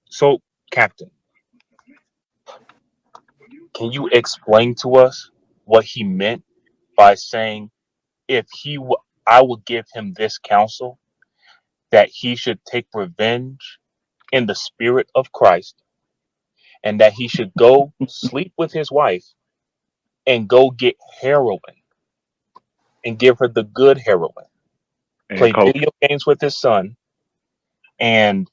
So Captain, can you explain to us what he meant by saying, if I will give him this counsel, that he should take revenge in the spirit of Christ, and that he should go sleep with his wife and go get heroin and give her the good heroin, And play coke. video games with his son, and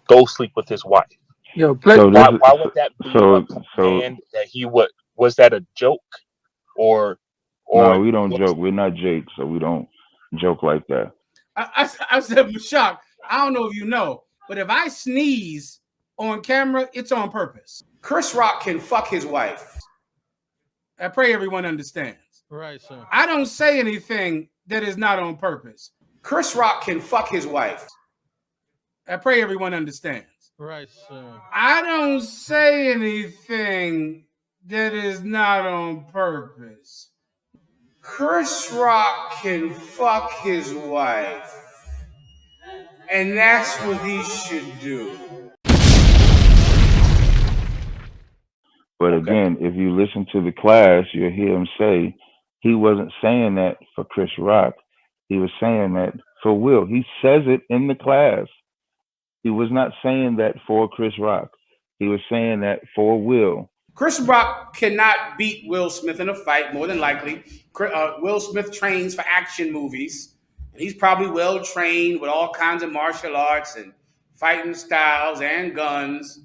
go sleep with his wife? Yo, play. So this Why is would that be a so command that he would? Was that a joke, or no, or we don't was joke. We're not Jake, so we don't joke like that. I said, Shock. I don't know if you know, but if I sneeze on camera, it's on purpose. Chris Rock can fuck his wife. I pray everyone understands. Right, sir. I don't say anything that is not on purpose. Chris Rock can fuck his wife. I pray everyone understands. Right, sir. I don't say anything that is not on purpose. Chris Rock can fuck his wife. And that's what he should do. But okay? again, if you listen to the class, you'll hear him say he wasn't saying that for Chris Rock. He was saying that for Will. He says it in the class. He was not saying that for Chris Rock. He was saying that for Will. Chris Rock cannot beat Will Smith in a fight, more than likely. Will Smith trains for action movies, and he's probably well trained with all kinds of martial arts and fighting styles and guns.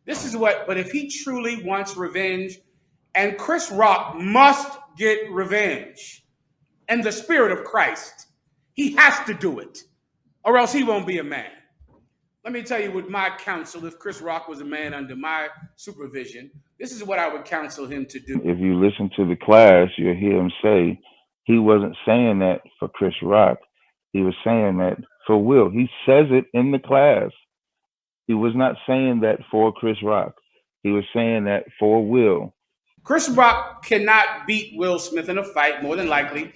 But if he truly wants revenge, and Chris Rock must get revenge in the spirit of Christ, he has to do it, or else he won't be a man. Let me tell you what my counsel, if Chris Rock was a man under my supervision, this is what I would counsel him to do. If you listen to the class, you'll hear him say he wasn't saying that for Chris Rock. He was saying that for Will. He says it in the class. He was not saying that for Chris Rock. He was saying that for Will. Chris Rock cannot beat Will Smith in a fight, more than likely.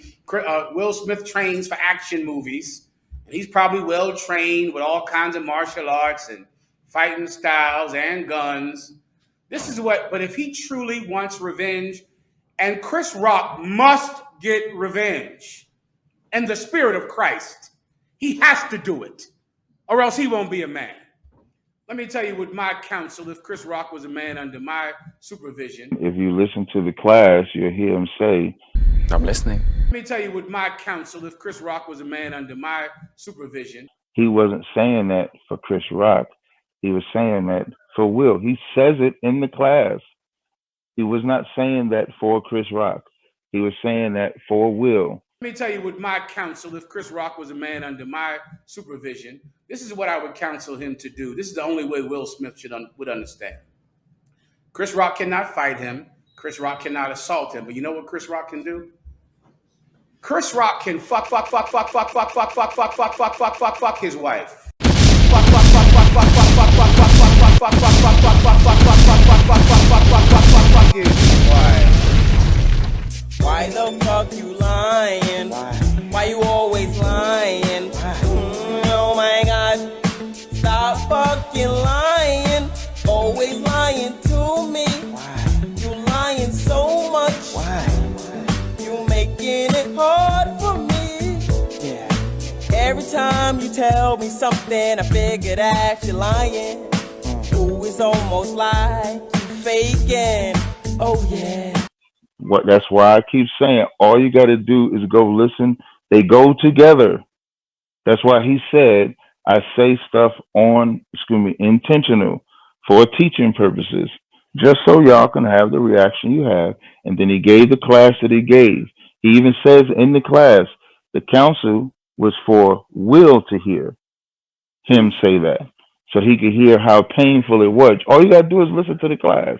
Will Smith trains for action movies, and he's probably well trained with all kinds of martial arts and fighting styles and guns. But if he truly wants revenge, and Chris Rock must get revenge in the spirit of Christ, he has to do it, or else he won't be a man. Let me tell you what my counsel, if Chris Rock was a man under my supervision. If you listen to the class, you'll hear him say, I'm listening. Let me tell you what my counsel, if Chris Rock was a man under my supervision. He wasn't saying that for Chris Rock. He was saying that for Will. He says it in the class. He was not saying that for Chris Rock. He was saying that for Will. Let me tell you what my counsel, if Chris Rock was a man under my supervision. This is what I would counsel him to do. This is the only way Will Smith would understand. Chris Rock cannot fight him. Chris Rock cannot assault him. But you know what Chris Rock can do? Chris Rock can fuck his wife. Why the fuck you lying? Why you always lying? Oh my God, stop fucking lying. Always lying to me. You lying so much. You making it hard for me. Every time you tell me something, I figure that you're lying. Ooh, it's almost like you faking. Oh yeah. That's why I keep saying all you got to do is go listen. They go together. That's why he said I say stuff intentional for teaching purposes, just so y'all can have the reaction you have. And then he gave the class that he gave. He even says in the class, the counsel was for Will to hear him say that, so he could hear how painful it was. All you got to do is listen to the class.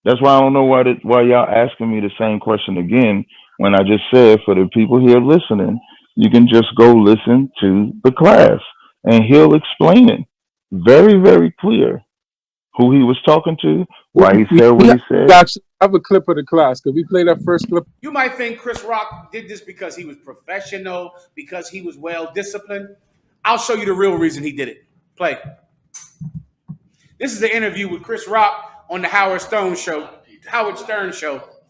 That's why I don't know why y'all asking me the same question again when I just said for the people here listening, you can just go listen to the class and he'll explain it very, very clear who he was talking to, why he said what he said. I have a clip of the class. Could we play that first clip? You might think Chris Rock did this because he was professional, because he was well disciplined. I'll show you the real reason he did it. Play. This is an interview with Chris Rock on the Howard Stern show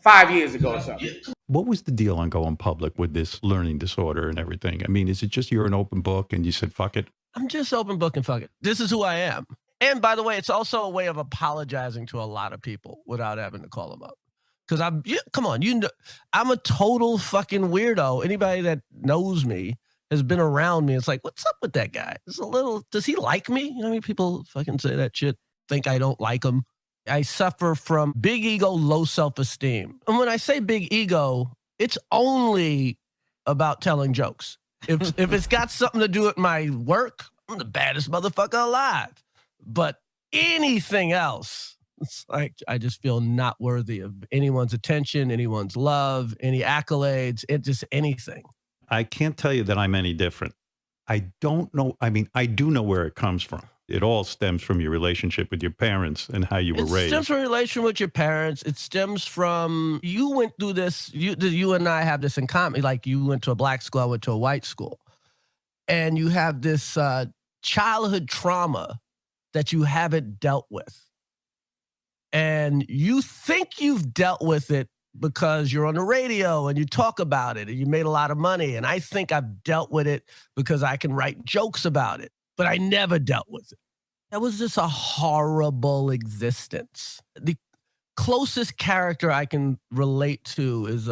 5 years ago or something. What was the deal on going public with this learning disorder and everything? I mean, is it just you're an open book and you said, fuck it? I'm just open book and fuck it. This is who I am. And by the way, it's also a way of apologizing to a lot of people without having to call them up. Because come on, you know, I'm a total fucking weirdo. Anybody that knows me has been around me. It's like, what's up with that guy? It's a little, does he like me? You know, I mean, people fucking say that shit, think I don't like him. I suffer from big ego, low self-esteem. And when I say big ego, it's only about telling jokes. If it's got something to do with my work, I'm the baddest motherfucker alive. But anything else, it's like I just feel not worthy of anyone's attention, anyone's love, any accolades, just anything. I can't tell you that I'm any different. I don't know. I mean, I do know where it comes from. It all stems from your relationship with your parents and how you were raised. It stems from a relation with your parents. It stems from, you went through this, you and I have this in common. Like you went to a black school, I went to a white school. And you have this childhood trauma that you haven't dealt with. And you think you've dealt with it because you're on the radio and you talk about it and you made a lot of money. And I think I've dealt with it because I can write jokes about it. But I never dealt with it. That was just a horrible existence. The closest character I can relate to is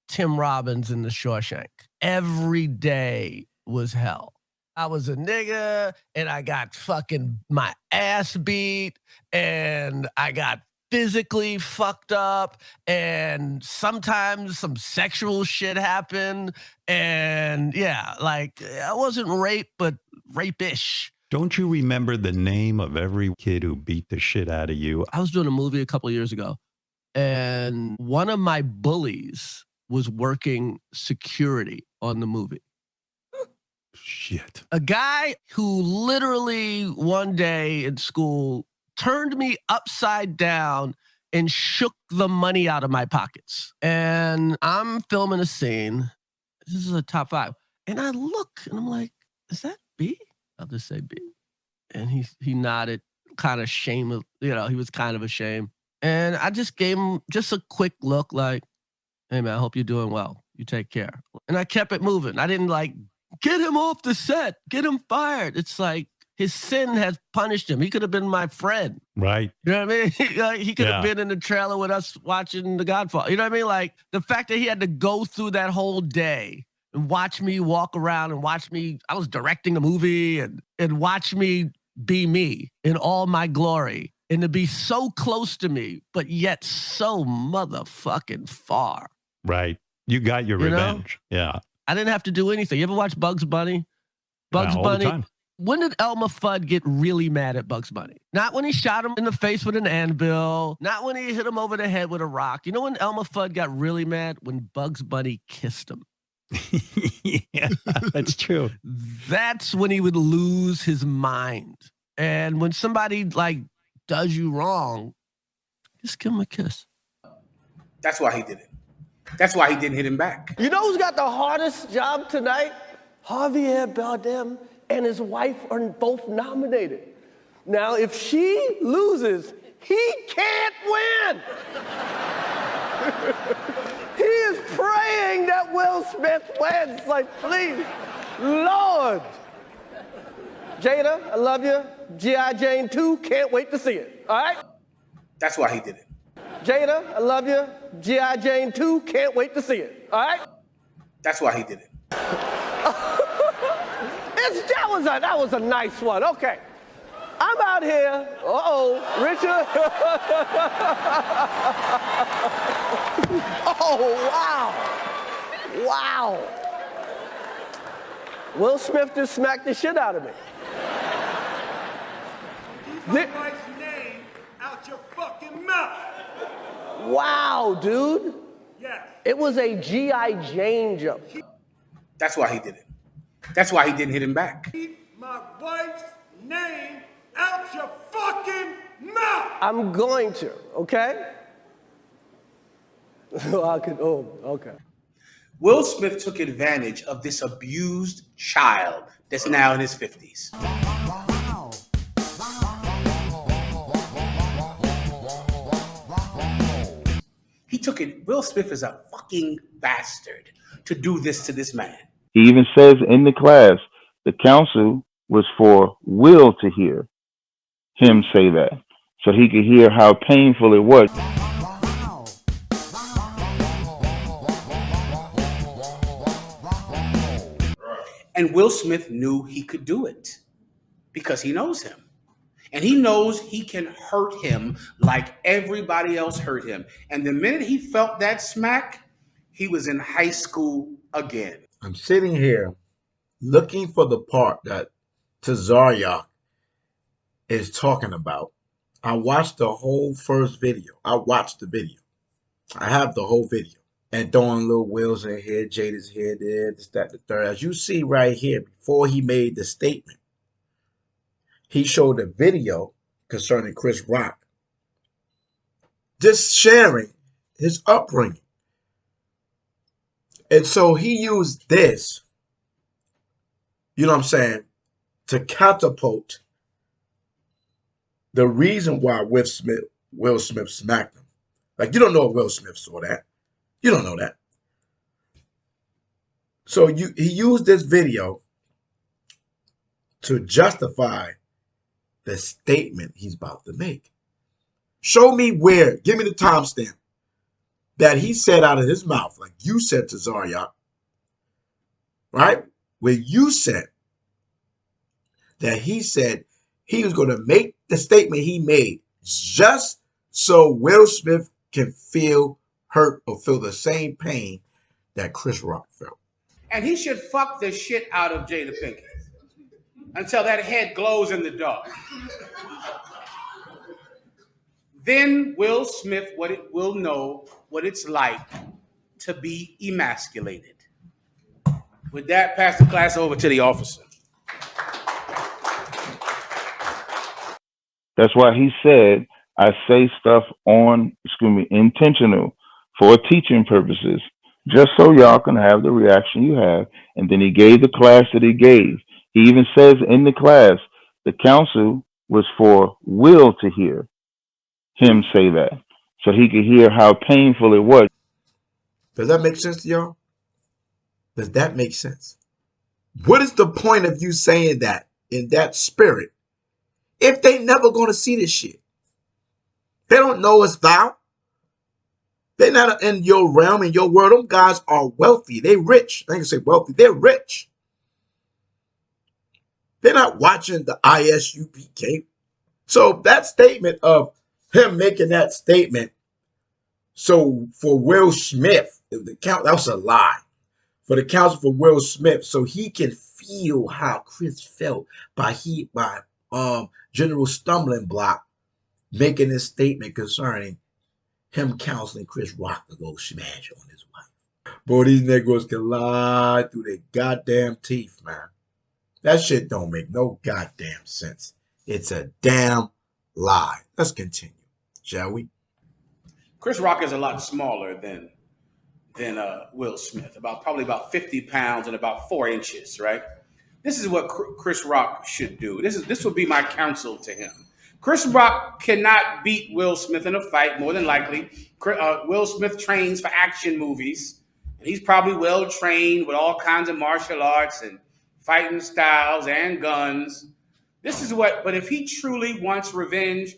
Tim Robbins in The Shawshank. Every day was hell. I was a nigga and I got fucking my ass beat and I got physically fucked up and sometimes some sexual shit happened. And yeah, like I wasn't raped, but rape-ish. Don't you remember the name of every kid who beat the shit out of you? I was doing a movie a couple of years ago, and one of my bullies was working security on the movie. Shit. A guy who literally one day in school turned me upside down and shook the money out of my pockets. And I'm filming a scene. This is a top 5. And I look and I'm like, is that B? I'll just say B. And he nodded, kind of shame, he was kind of ashamed. And I just gave him just a quick look like, hey man, I hope you're doing well. You take care. And I kept it moving. I didn't like, get him off the set, get him fired. It's like his sin has punished him. He could have been my friend. Right. You know what I mean? He could have been in the trailer with us watching The Godfather. You know what I mean? Like the fact that he had to go through that whole day and watch me walk around and watch me, I was directing a movie and watch me be me in all my glory and to be so close to me, but yet so motherfucking far. Right. You got your revenge. Know? Yeah. I didn't have to do anything. You ever watch Bugs Bunny? Bugs Bunny. All the time. When did Elmer Fudd get really mad at Bugs Bunny? Not when he shot him in the face with an anvil. Not when he hit him over the head with a rock. You know when Elmer Fudd got really mad? When Bugs Bunny kissed him. Yeah, that's true. That's when he would lose his mind. And when somebody like does you wrong, just give him a kiss. That's why he did it. That's why he didn't hit him back. You know who's got the hardest job tonight? Javier Bardem and his wife are both nominated. Now, if she loses, he can't win. He is praying that Will Smith wins. Like, please, Lord. Jada, I love you. G.I. Jane 2, can't wait to see it. All right? That's why he did it. Jada, I love you. G.I. Jane 2, can't wait to see it. All right? That's why he did it. That was a nice one. Okay. I'm out here. Richard. Oh, wow. Wow. Will Smith just smacked the shit out of me. Keep my wife's name out your fucking mouth. Wow, dude. Yes. It was a G.I. Jane jump. That's why he did it. That's why he didn't hit him back. Keep my wife's name out your fucking mouth. I'm going to, okay? Okay. Will Smith took advantage of this abused child that's now in his 50s. took it. Will Smith is a fucking bastard to do this to this man. He even says in the class, the counsel was for Will to hear him say that, so he could hear how painful it was. And Will Smith knew he could do it because he knows him. And he knows he can hurt him like everybody else hurt him. And the minute he felt that smack, he was in high school again. I'm sitting here looking for the part that Tazaryach is talking about. I watched the whole first video. I watched the video. I have the whole video. And throwing little Will's in here, Jada's here, there, this, that, the third. As you see right here, before he made the statement, he showed a video concerning Chris Rock, just sharing his upbringing. And so he used this, you know what I'm saying, to catapult the reason why Will Smith smacked him. Like, you don't know if Will Smith saw that. You don't know that. So he used this video to justify the statement he's about to make. Show me where, give me the timestamp that he said out of his mouth, like you said to Tazaryach, right? Where you said that he said he was going to make the statement he made just so Will Smith can feel hurt or feel the same pain that Chris Rock felt. And he should fuck the shit out of Jada Pinkett until that head glows in the dark. Then Will Smith will know what it's like to be emasculated. With that, pass the class over to the officer. That's why he said, I say stuff intentional for teaching purposes, just so y'all can have the reaction you have. And then he gave the class that he gave. He even says in the class, the counsel was for Will to hear him say that, so he could hear how painful it was. Does that make sense to y'all? Does that make sense? What is the point of you saying that in that spirit if they never going to see this shit? They don't know it's thou. They're not in your realm, in your world. Them guys are wealthy. They rich. I can say wealthy. They're rich. They're not watching the ISUPK. So that statement of him making that statement, so for Will Smith, that was a lie. For the counsel for Will Smith, so he can feel how Chris felt by General Stumbling Block making this statement concerning him counseling Chris Rock to go smash on his wife. Boy, these Negroes can lie through their goddamn teeth, man. That shit don't make no goddamn sense. It's a damn lie. Let's continue, shall we? Chris Rock is a lot smaller than Will Smith, probably about 50 pounds and about 4 inches, right? This is what Chris Rock should do. This would be my counsel to him. Chris Rock cannot beat Will Smith in a fight, more than likely. Will Smith trains for action movies, and he's probably well trained with all kinds of martial arts and fighting styles and guns. But if he truly wants revenge,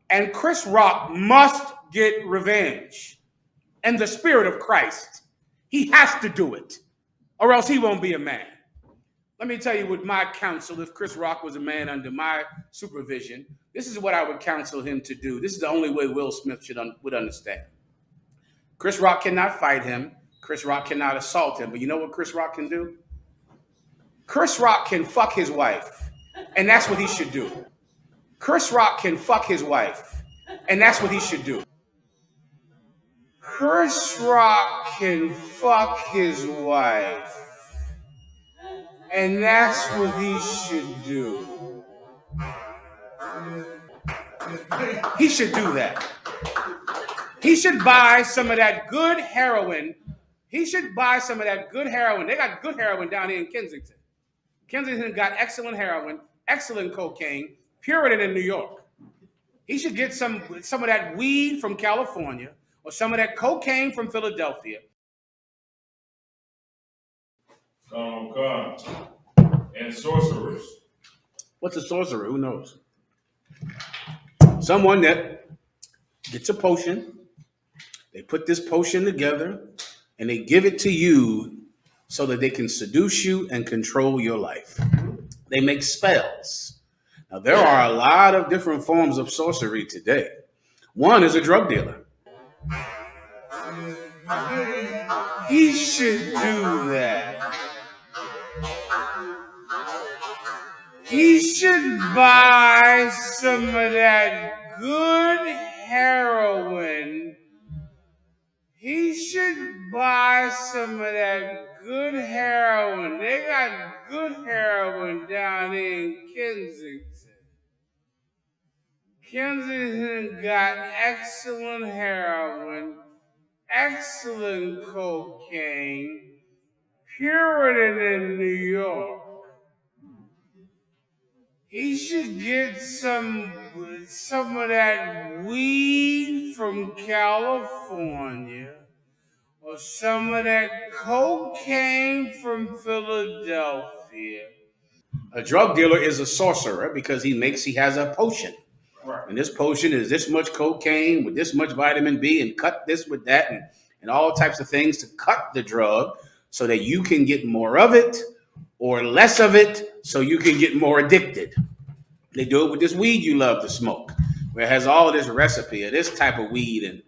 and Chris Rock must get revenge in the spirit of Christ, he has to do it, or else he won't be a man. Let me tell you what my counsel, if Chris Rock was a man under my supervision, this is what I would counsel him to do. This is the only way Will Smith would understand. Chris Rock cannot fight him. Chris Rock cannot assault him. But you know what Chris Rock can do? Chris Rock can fuck his wife, and that's what he should do. Chris Rock can fuck his wife, and that's what he should do. Chris Rock can fuck his wife, and that's what he should do. He should do that. He should buy some of that good heroin. They got good heroin down here in Kensington. Kensington got excellent heroin, excellent cocaine, purer than in New York. He should get some of that weed from California, or some of that cocaine from Philadelphia. And sorcerers. What's a sorcerer? Who knows? Someone that gets a potion, they put this potion together, and they give it to you so that they can seduce you and control your life. They make spells. Now, there are a lot of different forms of sorcery today. One is a drug dealer. He should do that. He should buy some of that good heroin. He should buy some of that good heroin. They got good heroin down in Kensington. Kensington got excellent heroin, excellent cocaine, purer than New York. He should get some of that weed from California, or some of that cocaine from Philadelphia. A drug dealer is a sorcerer because he has a potion. Right. And this potion is this much cocaine with this much vitamin B, and cut this with that, and all types of things to cut the drug so that you can get more of it or less of it so you can get more addicted. They do it with this weed you love to smoke, where it has all this recipe of this type of weed and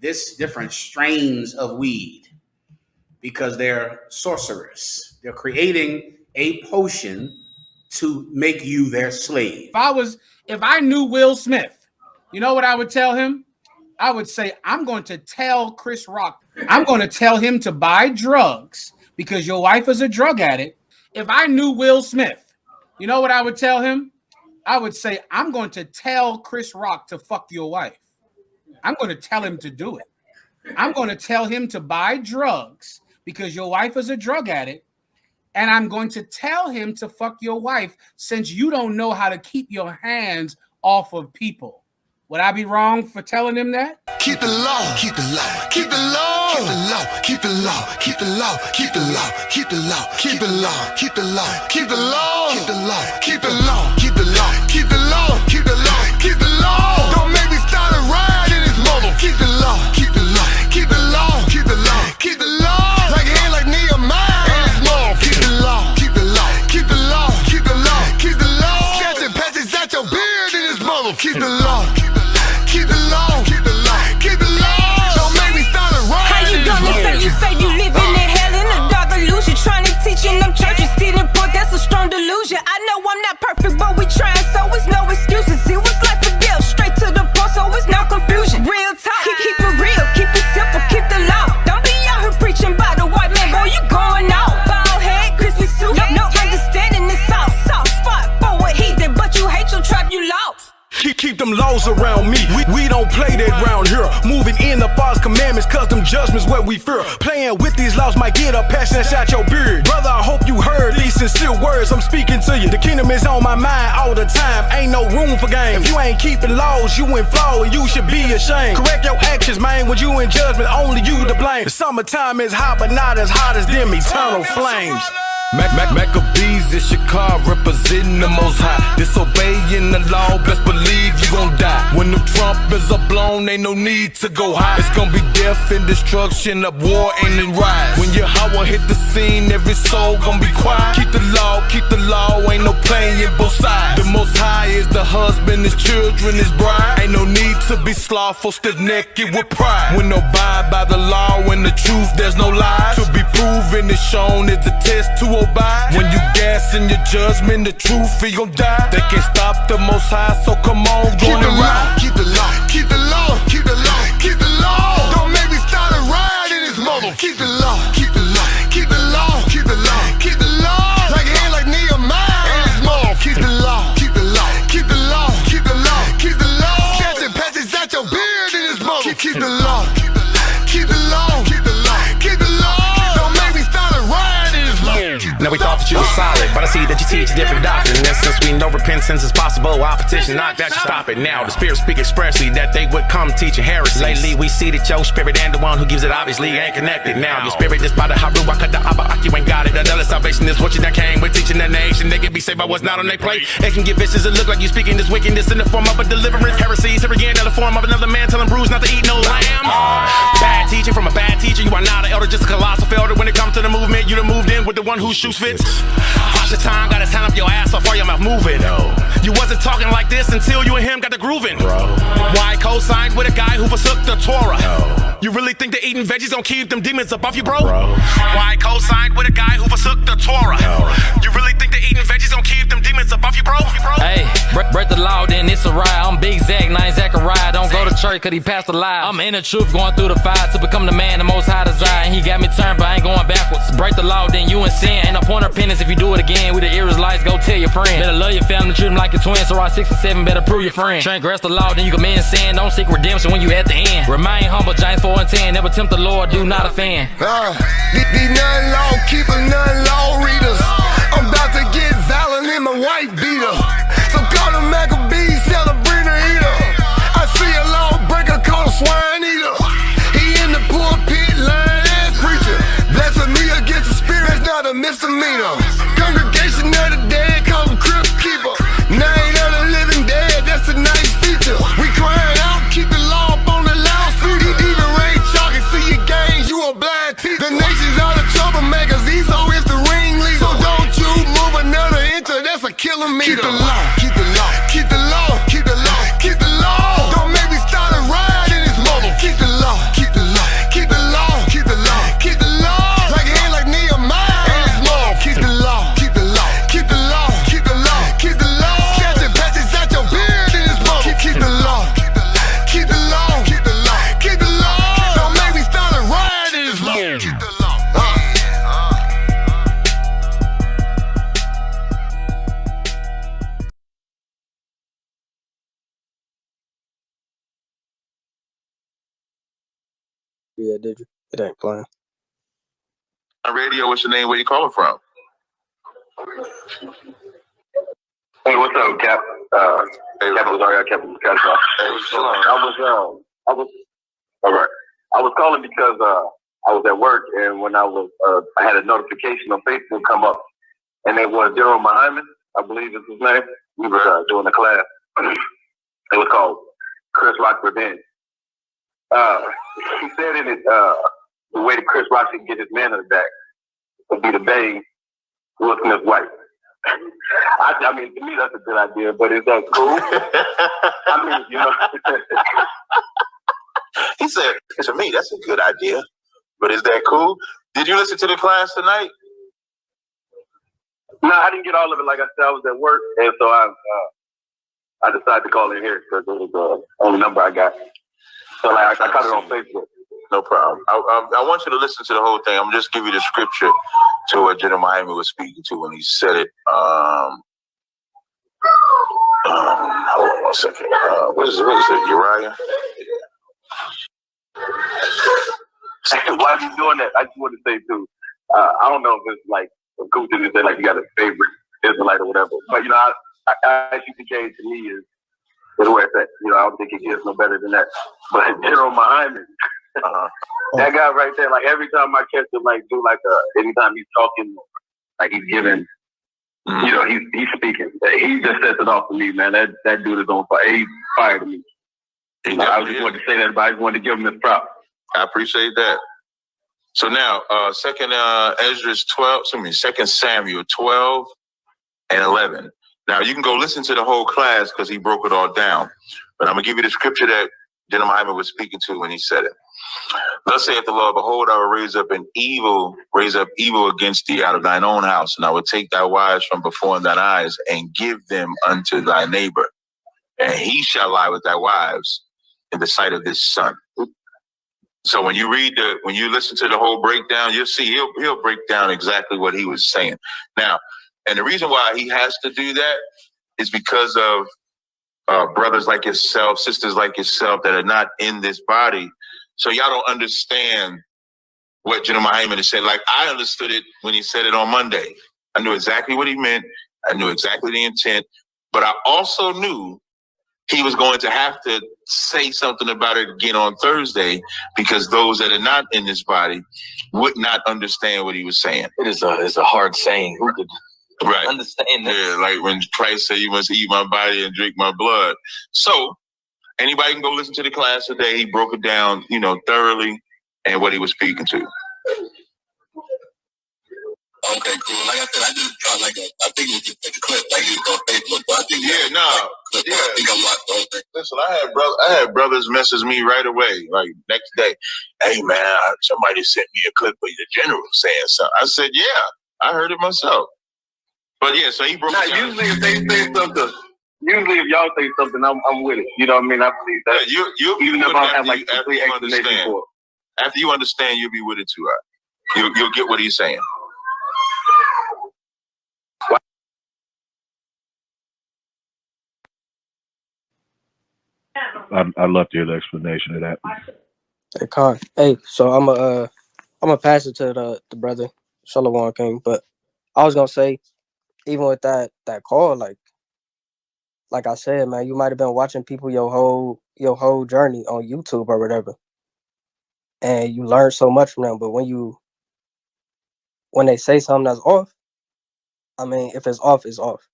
this different strains of weed, because they're sorcerers. They're creating a potion to make you their slave. If I knew Will Smith, you know what I would tell him? I would say, I'm going to tell Chris Rock, I'm going to tell him to buy drugs because your wife is a drug addict. If I knew Will Smith, you know what I would tell him? I would say, I'm going to tell Chris Rock to fuck your wife. I'm going to tell him to do it. I'm going to tell him to buy drugs because your wife is a drug addict. And I'm going to tell him to fuck your wife since you don't know how to keep your hands off of people. Would I be wrong for telling him that? Keep the law, keep the law, keep the law, keep the law, keep the law, keep the law, keep the law, keep the law, keep the law, keep the law, keep the law, keep the law, keep the law, keep the law, keep the law, keep the law, keep the law. Don't make me start a riot in this mother. Keep the law, keep the law, keep the law, keep the law, keep the law. Like hand like Nehemiah in this mother. Keep the law, keep the law, keep the law, keep the law, keep the law. Snatching patches at your beard in this mother. Keep the law. Keep the law, keep the law, keep the law. Don't make me start a riot. How you gonna say you living in hell in a dark illusion? Trying to teach in them churches, stealing poor, that's a strong delusion. I know I'm not perfect, but we trying, so it's no excuses. It was life or death, straight to the point, so it's no confusion. Real talk, keep it real, keep it simple, keep the law. Don't be out here preaching by the white man, boy, you going out. Bald head, crispy suit, no understanding this soft spot for a heathen, but you hate your tribe, you lost. Keep them laws around me. We don't play that round here. Moving in the false commandments, cause them judgments what we fear. Playing with these laws might get a passion that's out your beard. Brother, I hope you heard these sincere words I'm speaking to you. The kingdom is on my mind all the time. Ain't no room for games. If you ain't keeping laws, you in flaw and you should be ashamed. Correct your actions, man. When you in judgment, only you to blame. The summertime is hot, but not as hot as them eternal flames. Maccabees in Chicago representing the Most High. Disobeying the law, best believe you gon' die. When the trumpets are blown, ain't no need to go high. It's gonna be death and destruction, of war and then rise. When YAHAWAH hit the scene, every soul gon' be quiet. Keep the law, ain't no playing both sides. The Most High is the husband, his children, his bride. Ain't no need to be slothful, stiff-necked with pride. When no abide by the law and the truth, there's no lies. To be proven is shown is the test to when you gas in your judgment, the truth, he gon' die. They can't stop the Most High, so come on, go and ride. Keep the law, keep the law, keep the law, keep the law. Don't make me start a riot in this mother. Keep the law, keep the law, keep the law, keep the law, keep the law. Like hand like Nehemiah in this mother. Keep the law, keep the law, keep the law, keep the law, keep the law. Snatching patches at your beard in this mother. Keep the law, keep the law, keep the law, keep the law, keep the law. Don't make me start a riot in this mother. Now we thought that you were solid, but I see that you teach a different doctrine. And since we know repentance is possible, I petition not that you stop it now. The Spirit speak expressly that they would come teaching heresy. Lately we see that your spirit and the one who gives it obviously ain't connected now. Your spirit is by the YAHAWAH, the YAHAWAH, you ain't got it. Another salvation is what you that came with, teaching the nation. They can be saved by what's not on their plate. It can get vicious and look like you speaking this wickedness in the form of a deliverance. Heresies here again in the form of another man telling Bruce not to eat no lamb. Bad teaching from a bad teacher. You are not an elder, just a colossal elder. When it comes to the movement, you done moved in with the one whose shoes fits. Watch the time, got his hand up your ass so far your mouth moving. You wasn't talking like this until you and him got the grooving. Why co-signed with a guy who forsook the Torah? You really think that eating veggies gonna keep them demons up off you, bro? Why co-signed with a guy who forsook the Torah? You really think that eating veggies gonna keep them demons up off you, bro? Hey, break the law, then it's a riot. I'm Big Zach, and I ain't Zachariah. Don't go to church cause he passed the lie. I'm in the truth, going through the fire to become the man the most high desire. And he got me turned, but I ain't going backwards. Break the law, then you in sin. Ain't no point of repentance if you do it again. We the Israelites, go tell your friend. Better love your family, treat them like your twin. So right 6 and 7, better prove your friend. Transgress the law, then you commit sin. Don't seek redemption when you at the end. Remain humble, James 4 and 10. Never tempt the Lord, do not offend. These none-law keepers, none-law readers. I'm about to get violent in my wife beater. So call the Maccabees, celebrate a eater. I see a lawbreaker called a swine eater. He in the pulpit, lying ass preacher. Blasphemy against the spirit, that's not a misdemeanor. Congregation of the dead, call him crypt keeper. Night of the living dead, that's a nice feature. We crying out, keep the law up on the loudspeaker. Even Ray Chalk and see your games, you a blind teacher. The nations are the troublemakers, Esau is the ringleader. So don't you move another inch, that's a kilometer. Keep the law, keep the law, keep the law, keep the law, keep the law. Don't make me start a riot in this mobile. Keep the law, keep the law, keep the law, keep the law, keep the law. Like a hand like Nehemiah in this mall. Keep the law, keep the law, keep the law, keep the law, keep the law. Snatching patches out your beard in this mobile. Keep the law, keep the law, keep the law, keep the law. Don't make me start a riot in this law. Keep the law. Yeah, did you? It ain't playing. On radio, what's your name? Where you calling from? Hey, what's up, Cap? Captain Tazaryach, Captain Tazaryach. All right. I was calling because I was at work, and when I had a notification on Facebook come up, and it was General Muhammad, I believe is his name. We were doing a class. It was called Chris Rock Revenge. He said in it, the way that Chris Rock should get his manhood back would be to bang Will Smith's wife. I mean, to me, that's a good idea, but is that cool? I mean, you know. He said, to me, that's a good idea, but is that cool? Did you listen to the class tonight? No, I didn't get all of it. Like I said, I was at work, and so I decided to call in here because it was the only number I got. So like, I caught it on Facebook. No problem. I want you to listen to the whole thing. I'm just give you the scripture to what General Miami was speaking to when he said it. Hold on 1 second. What is it? Uriah? While you're doing that, I just want to say too, I don't know if it's like a cool thing to say like you got a favorite Israelite or whatever, but you know, ISUPK to me is where it's at. You know, I don't think it gets no better than that. But General Muhammad, that guy right there, like every time I catch him, like do like anytime he's talking, like he's giving, you know, he's speaking. He just sets it off for me, man. That dude is on fire. He's fire to me. I just wanted to say that, but I just wanted to give him his props. I appreciate that. So now, Second Samuel 12 and 11. Now you can go listen to the whole class because he broke it all down. But I'm gonna give you the scripture that General Muhammad was speaking to when he said it. Thus saith the Lord, behold, I will raise up evil against thee out of thine own house, and I will take thy wives from before thine eyes and give them unto thy neighbor, and he shall lie with thy wives in the sight of this son. So when you listen to the whole breakdown, you'll see he'll break down exactly what he was saying. Now, and the reason why he has to do that is because of brothers like yourself, sisters like yourself that are not in this body. So y'all don't understand what General Muhammad has said. Like I understood it when he said it on Monday. I knew exactly what he meant. I knew exactly the intent, but I also knew he was going to have to say something about it again on Thursday, because those that are not in this body would not understand what he was saying. It's a hard saying. Who could understand that? Yeah, like when Christ said, "You must eat my body and drink my blood." So anybody can go listen to the class today. He broke it down, thoroughly, and what he was speaking to. Okay, cool. Like I said, I just thought I think it was just a clip, like it was on Facebook. But I think I think I watched the whole thing. Listen, I had brothers message me right away, like next day. Hey man, somebody sent me a clip of the general saying something. I said, yeah, I heard it myself. But yeah, so he broke it down. Usually if they say something, if y'all say something, I'm with it. You know what I mean? I believe that. Yeah, you'll even if I have like complete explanation for it. After you understand, you'll be with it too. Right? You'll get what he's saying. I'd love to hear the explanation of that. Hey, Con. Hey, so I'm a pass it to the brother Shalom King, but I was gonna say, even with that call, like I said, man, you might have been watching people your whole journey on YouTube or whatever, and you learn so much from them. But when they say something that's off, I mean, if it's off, it's off.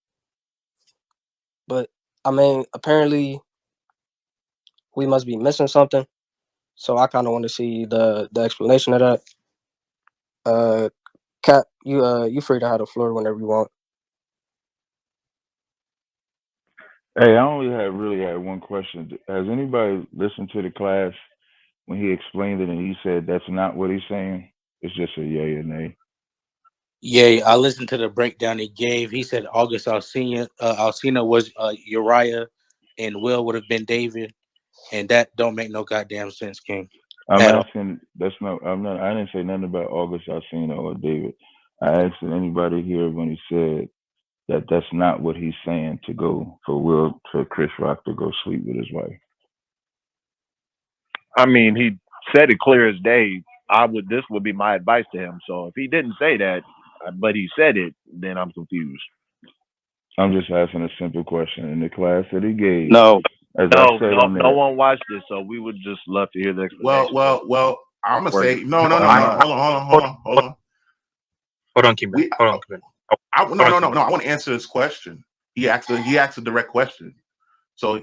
But I mean, apparently we must be missing something. So I kind of want to see the explanation of that. Cap, you free to have the floor whenever you want. Hey, I only really had one question. Has anybody listened to the class when he explained it and he said that's not what he's saying? It's just a yay or nay. Yeah, I listened to the breakdown he gave. He said August Alsina was Uriah, and Will would have been David, and that don't make no goddamn sense, King. I'm asking. I didn't say nothing about August Alsina or David. I asked anybody here when he said that that's not what he's saying to go for Chris Rock to go sleep with his wife. I mean, he said it clear as day. This would be my advice to him. So if he didn't say that, but he said it, then I'm confused. I'm just asking a simple question. In the class that he gave, no one watched it, so we would just love to hear the explanation. Well, I'm gonna say no. Hold on. Hold on, Kim. Hold on. No. I want to answer this question. He asked a direct question. So,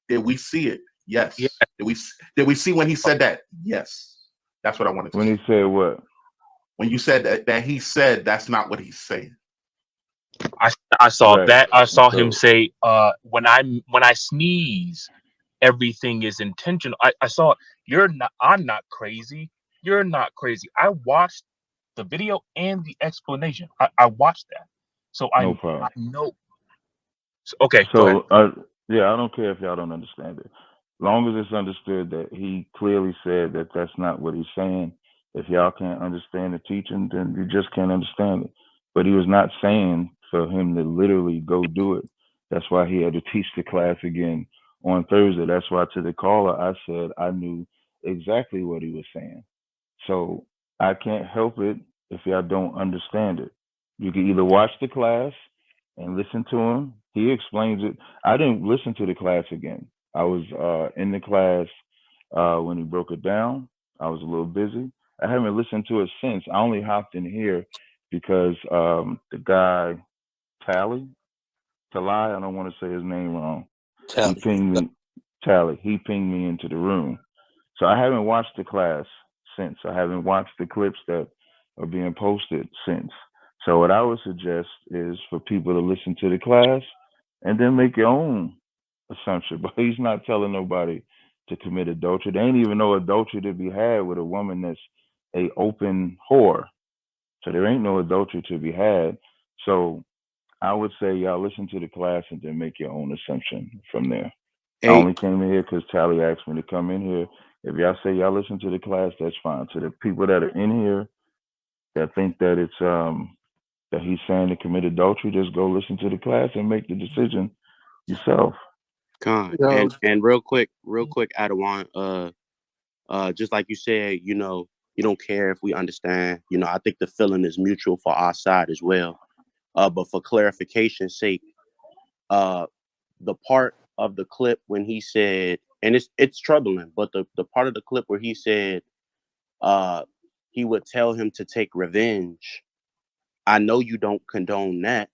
did we see it? Yes. Yeah. Did we see when he said that? Yes. That's what I wanted to say. When he said what? When you said that he said that's not what he's saying. I saw that. I saw him say, when I sneeze, everything is intentional. I saw I'm not crazy. You're not crazy. I watched the video and the explanation. I watched that. So I know. Okay, go ahead. Yeah, I don't care if y'all don't understand it. As long as it's understood that he clearly said that that's not what he's saying. If y'all can't understand the teaching, then you just can't understand it. But he was not saying for him to literally go do it. That's why he had to teach the class again on Thursday. That's why to the caller I said I knew exactly what he was saying. So I can't help it if y'all don't understand it. You can either watch the class and listen to him. He explains it. I didn't listen to the class again. I was in the class when he broke it down. I was a little busy. I haven't listened to it since. I only hopped in here because the guy, Tally, I don't want to say his name wrong. He pinged me into the room. So I haven't watched the class since. I haven't watched the clips that are being posted since. So what I would suggest is for people to listen to the class and then make your own assumption. But he's not telling nobody to commit adultery. There ain't even no adultery to be had with a woman that's a open whore. So there ain't no adultery to be had. So I would say y'all listen to the class and then make your own assumption from there. Hey. I only came in here because Tally asked me to come in here. If y'all say y'all listen to the class, that's fine. To the people that are in here that think that it's that he's saying to commit adultery, just go listen to the class and make the decision yourself. And real quick, Adawan, just like you said, you don't care if we understand. I think the feeling is mutual for our side as well. But for clarification's sake, the part of the clip when he said, and it's troubling, but the part of the clip where he said he would tell him to take revenge, I know you don't condone that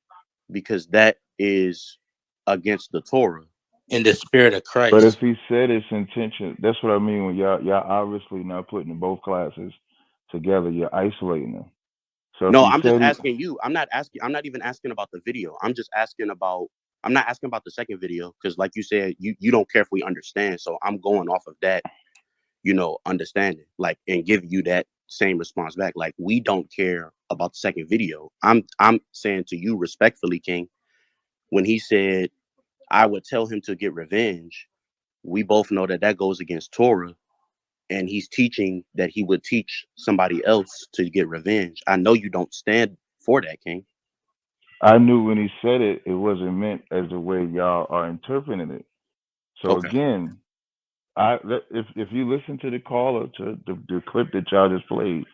because that is against the Torah. In the spirit of Christ. But if he said it's intention, that's what I mean when y'all obviously not putting both classes together, you're isolating them. So No, I'm just asking you. I'm not even asking about the video. I'm not asking about the second video, because like you said, you don't care if we understand. So I'm going off of that, understanding, like, and give you that same response back. Like, we don't care about the second video. I'm saying to you respectfully, King, when he said I would tell him to get revenge, we both know that goes against Torah, and he's teaching that he would teach somebody else to get revenge. I know you don't stand for that, King. I knew when he said it, it wasn't meant as the way y'all are interpreting it. So again, if you listen to the caller, to the clip that y'all just played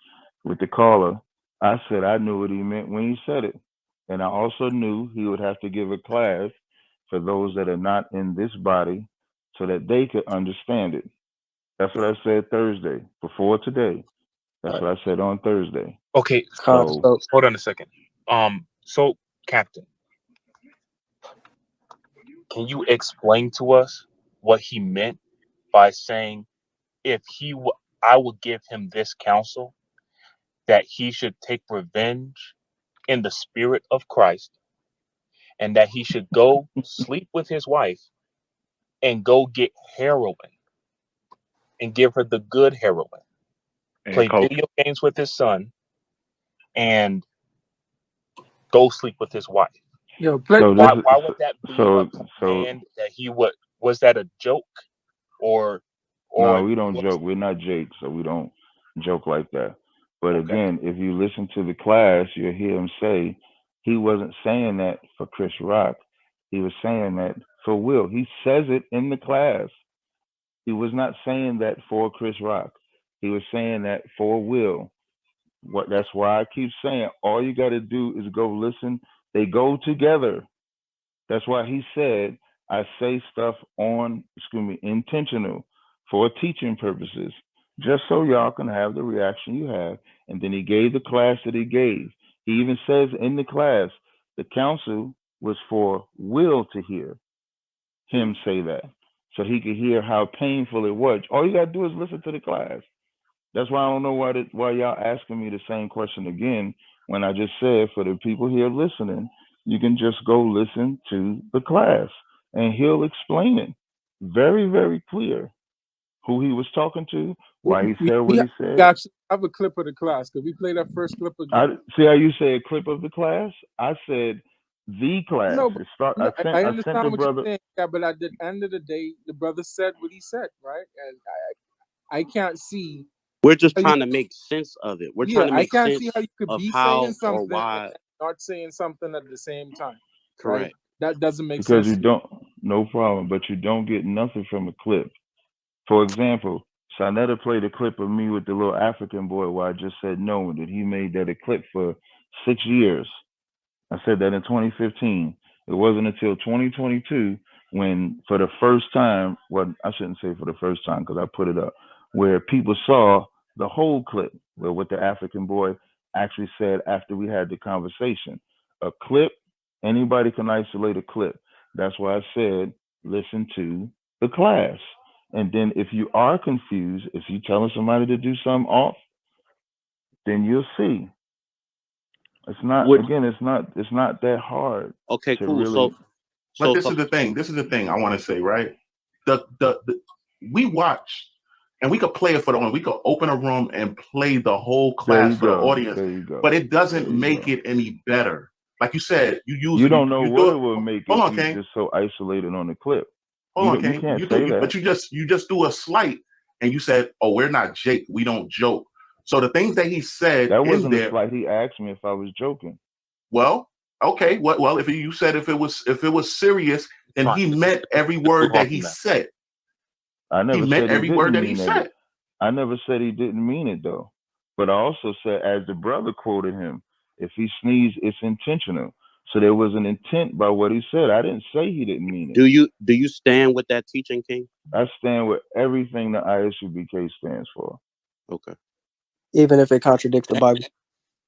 with the caller, I said I knew what he meant when he said it. And I also knew he would have to give a class for those that are not in this body so that they could understand it. That's what I said Thursday, before today. That's what I said on Thursday. Okay, so hold on a second. So Captain, can you explain to us what he meant by saying, if I will give him this counsel, that he should take revenge in the spirit of Christ, and that he should go sleep with his wife and go get heroin and give her the good heroin, play video games with his son, and go sleep with his wife? Yo, why would that be a command that he would? Was that a joke, or no? We don't joke. We're not Jake, so we don't joke like that. But again, if you listen to the class, you'll hear him say he wasn't saying that for Chris Rock. He was saying that for Will. He says it in the class. He was not saying that for Chris Rock. He was saying that for Will. That's why I keep saying all you got to do is go listen. They go together. That's why he said, I say stuff intentional for teaching purposes, just so y'all can have the reaction you have. And then he gave the class that he gave. He even says in the class, the counsel was for Will to hear him say that, so he could hear how painful it was. All you got to do is listen to the class. That's why I don't know why y'all asking me the same question again, when I just said for the people here listening, you can just go listen to the class and he'll explain it very, very clear who he was talking to, why he said what he said. We actually have a clip of the class. Could we play that first clip again? See how you say a clip of the class? I said the class. No, I understand what brother. you're saying. Yeah, but at the end of the day, the brother said what he said, right? And I can't see. We're just trying to make sense of it. We're trying to make sense I can't see how you could be saying something and not saying something at the same time. Correct. Right? That doesn't make sense. Because you don't, no problem, but you don't get nothing from a clip. For example, Shanetta played a clip of me with the little African boy where I just said no, and that he made that a clip for 6 years. I said that in 2015. It wasn't until 2022 when, for the first time, well, I shouldn't say for the first time because I put it up, where people saw the whole clip, where what the African boy actually said after we had the conversation. A clip, anybody can isolate a clip. That's why I said, listen to the class. And then if you are confused, if you're telling somebody to do something off, then you'll see. It's not it's not that hard. Okay, cool. Really... But this is the thing. This is the thing I want to say, right? We watch, and we could play it for the audience. We could open a room and play the whole class for the audience. There you go. But it doesn't make it any better. Like you said, you don't know what it will make it. Hold on, King. Just so isolated on the clip. Hold on, King. You can't say that. But you just do a slight, and you said, "Oh, we're not Jake. We don't joke." So the things that he said that wasn't in there, a slight. He asked me if I was joking. Well, okay. Well, if you said if it was serious, then he meant every word that he said. I never meant every word that he said. I never said he didn't mean it though. But I also said, as the brother quoted him, if he sneezed, it's intentional. So there was an intent by what he said. I didn't say he didn't mean it. Do you stand with that teaching, King? I stand with everything the ISUBK stands for. Okay. Even if it contradicts the Bible.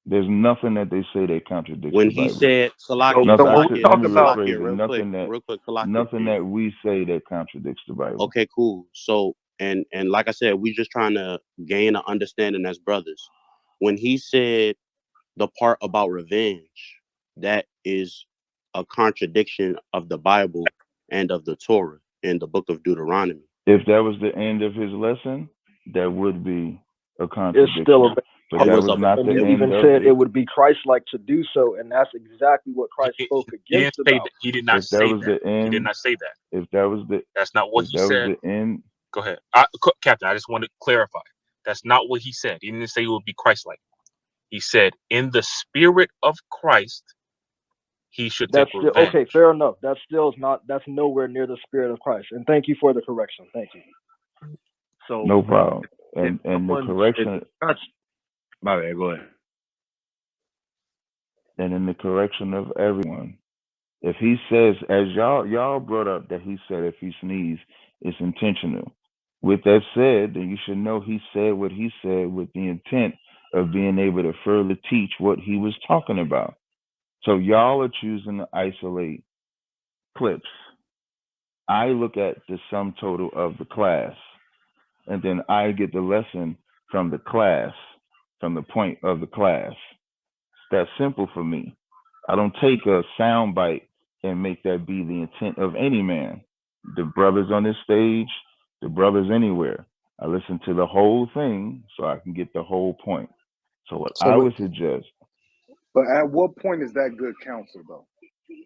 There's nothing that they say that contradicts When the he Bible. said Nothing, nothing that we say that contradicts the Bible. Okay, cool. So and like I said, we just trying to gain an understanding as brothers. When he said the part about revenge, that is a contradiction of the Bible and of the Torah in the book of Deuteronomy. If that was the end of his lesson, that would be a contradiction. It's still a but that was not the he end even of said it. it would be Christ-like to do so, and that's exactly what Christ spoke against about. He did not say that. He did not say that. If that was the That's not what he said. Was the end. Go ahead, Captain. I just want to clarify. That's not what he said. He didn't say it would be Christ-like. He said, in the spirit of Christ, he should That's take still revenge. okay. Fair enough. That still is not. That's nowhere near the spirit of Christ. And thank you for the correction. Thank you. So no problem. And the correction. My bad. Go ahead. And in the correction of everyone, if he says, as y'all brought up that he said if he sneezes, it's intentional. With that said, then you should know he said what he said with the intent of being able to further teach what he was talking about. So y'all are choosing to isolate clips. I look at the sum total of the class, and then I get the lesson from the class, from the point of the class. That's simple for me. I don't take a sound bite and make that be the intent of any man. The brothers on this stage, the brothers anywhere. I listen to the whole thing so I can get the whole point. So what I would suggest. But at what point is that good counsel, though?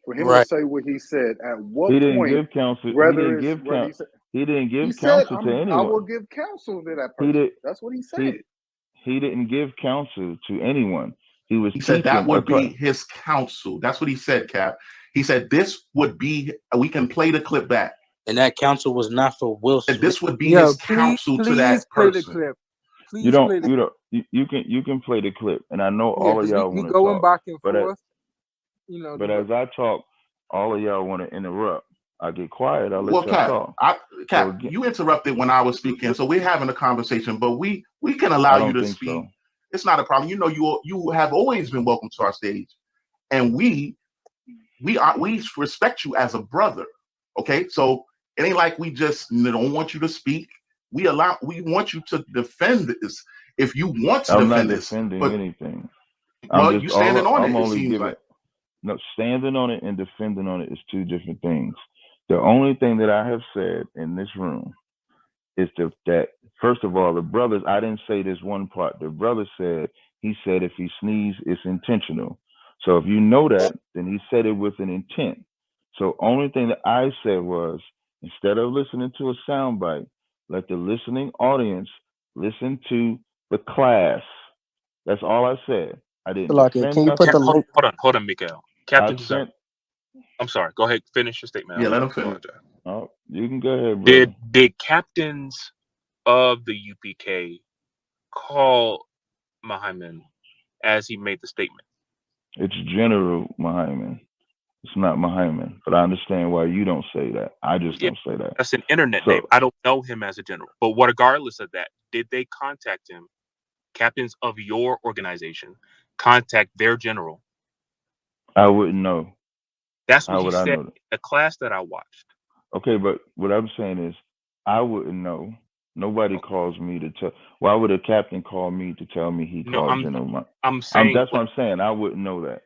For him to say what he said, at what He point? didn't give counsel. He didn't give counsel to anyone. I will give counsel to that person. That's what he said. He didn't give counsel to anyone. He said that would be his counsel. That's what he said, Cap. He said this would be. We can play the clip back. And that counsel was not for Will Smith. This would be his counsel to that person. Play the clip. Please you don't. play the You don't. You can play the clip, and I know all of y'all want to going talk. back and forth. But as I talk, all of y'all want to interrupt. I get quiet. I let y'all talk. Cap, you interrupted when I was speaking, so we're having a conversation. But we can allow you to speak. So. It's not a problem. You know, you have always been welcome to our stage, and we respect you as a brother. Okay, so it ain't like we just don't want you to speak. We want you to defend this if you want to defend this. I'm not defending anything. Well, you standing on it. It seems like. No, standing on it and defending on it is two different things. The only thing that I have said in this room is that first of all, the brothers, I didn't say this one part. The brother said, he said if he sneezes, it's intentional. So if you know that, then he said it with an intent. So only thing that I said was, instead of listening to a soundbite, let the listening audience listen to the class. That's all I said. I didn't defend can you put the link? Hold on, Miguel. Captain, I'm sorry. Go ahead, finish your statement. Yeah, let him finish. Oh, you can go ahead, bro. Did captains of the UPK call Muhammad as he made the statement? It's General Muhammad. It's not Muhammad, but I understand why you don't say that. I just don't say that. That's an internet name. I don't know him as a general. But regardless of that, did they contact him? Captains of your organization contact their general? I wouldn't know. That's what he said in the class that I watched. Okay, but what I'm saying is, I wouldn't know. Nobody calls me to tell. Why would a captain call me to tell me he called General? I'm saying that's what I'm saying. I wouldn't know that.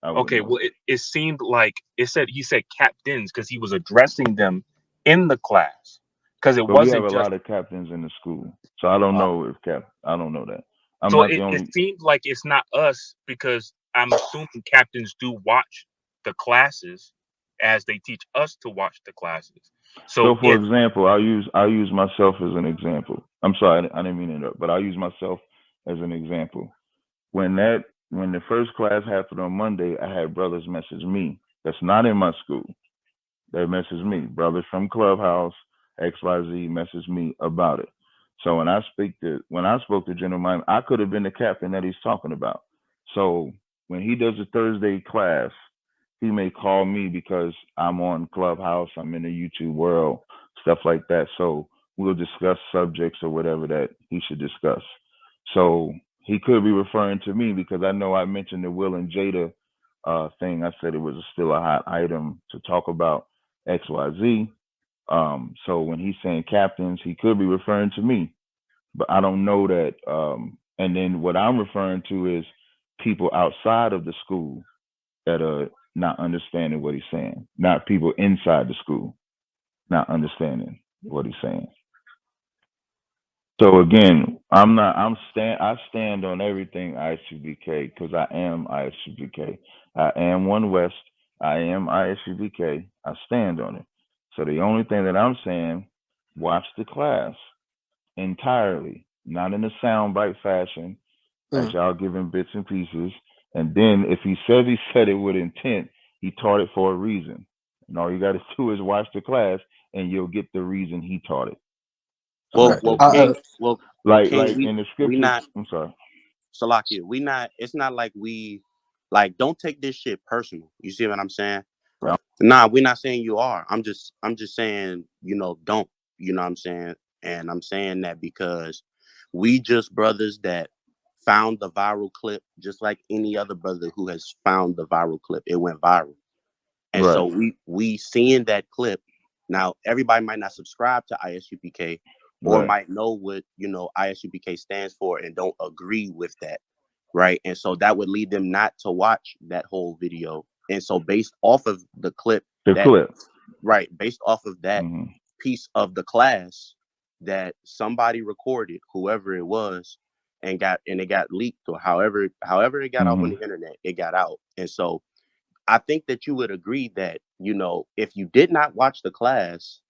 Okay, well, it seemed like he said captains because he was addressing them in the class. Because we have a lot of captains in the school, so I don't know if I don't know that. I'm not the only. It seemed like it's not us because I'm assuming captains do watch the classes as they teach us to watch the classes. So for example, I'll use myself as an example. I'm sorry, I didn't mean to interrupt, but I'll use myself as an example. When the first class happened on Monday, I had brothers message me. That's not in my school. They messaged me. Brothers from Clubhouse, XYZ messaged me about it. So when I spoke to General Mime, I could have been the captain that he's talking about. So when he does the Thursday class, he may call me because I'm on Clubhouse, I'm in the YouTube world, stuff like that. So we'll discuss subjects or whatever that he should discuss. So he could be referring to me because I know I mentioned the Will and Jada thing. I said it was still a hot item to talk about XYZ. So when he's saying captains, he could be referring to me, but I don't know that. And then what I'm referring to is people outside of the school that are not understanding what he's saying, not people inside the school not understanding what he's saying. So again, I stand on everything ISUBK because I am ISUBK. I am One West. I am ISUBK. I stand on it. So the only thing that I'm saying, watch the class entirely, not in a soundbite fashion, as y'all giving bits and pieces. And then if he said it with intent, he taught it for a reason. And all you got to do is watch the class, and you'll get the reason he taught it. Well, King, like King, in the we scriptures. not. I'm sorry. Salakia, we not. It's not like we like. Don't take this shit personal. You see what I'm saying? Right. Nah, we're not saying you are. I'm just saying, don't. You know what I'm saying? And I'm saying that because we just brothers that found the viral clip, just like any other brother who has found the viral clip. It went viral, and Right. so we seeing that clip. Now everybody might not subscribe to ISUPK or Right. might know what ISUPK stands for and don't agree with that, right? And so that would lead them not to watch that whole video. And so based off of the clip, right, based off of that piece of the class that somebody recorded, whoever it was, and it got leaked, or however it got out on the internet, it got out. And so I think that you would agree that, if you did not watch the class,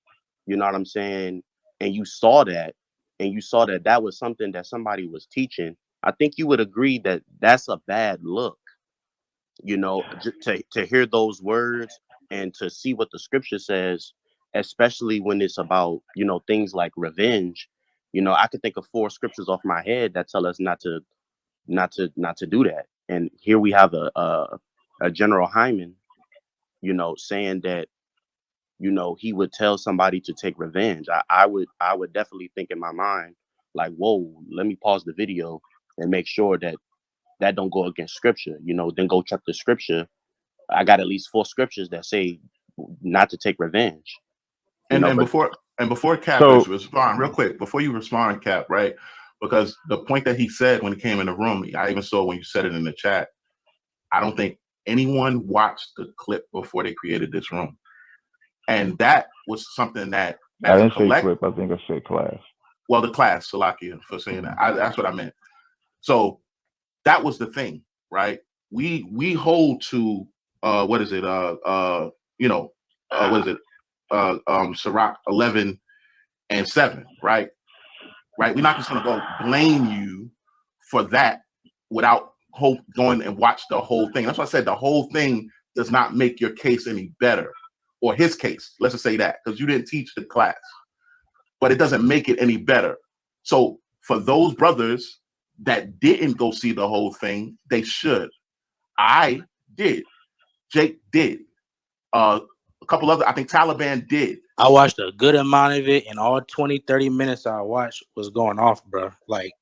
you know what I'm saying, and you saw that that was something that somebody was teaching, I think you would agree that that's a bad look, to hear those words and to see what the scripture says, especially when it's about, things like revenge. I could think of 4 scriptures off my head that tell us not to do that. And here we have a General Hyman, saying that, he would tell somebody to take revenge. I would definitely think in my mind, like, whoa, let me pause the video and make sure that don't go against scripture, then go check the scripture. I got at least 4 scriptures that say not to take revenge. Before Cap respond real quick, before you respond, Cap, right? Because the point that he said when he came in the room, I even saw when you said it in the chat, I don't think anyone watched the clip before they created this room. And that was something that I didn't say clip, I think I said class. Well, the class, Salakia, for saying that. That's what I meant. So that was the thing, right? We hold to what is it? What is it? Sirach 11:7, right? Right. We're not just gonna go blame you for that without going and watch the whole thing. That's why I said the whole thing does not make your case any better, or his case. Let's just say that, because you didn't teach the class, but it doesn't make it any better. So for those brothers that didn't go see the whole thing, they should. I did. Jake did. A couple other, I think Taliban did. I watched a good amount of it, and all 20, 30 minutes I watched was going off, bro. Like,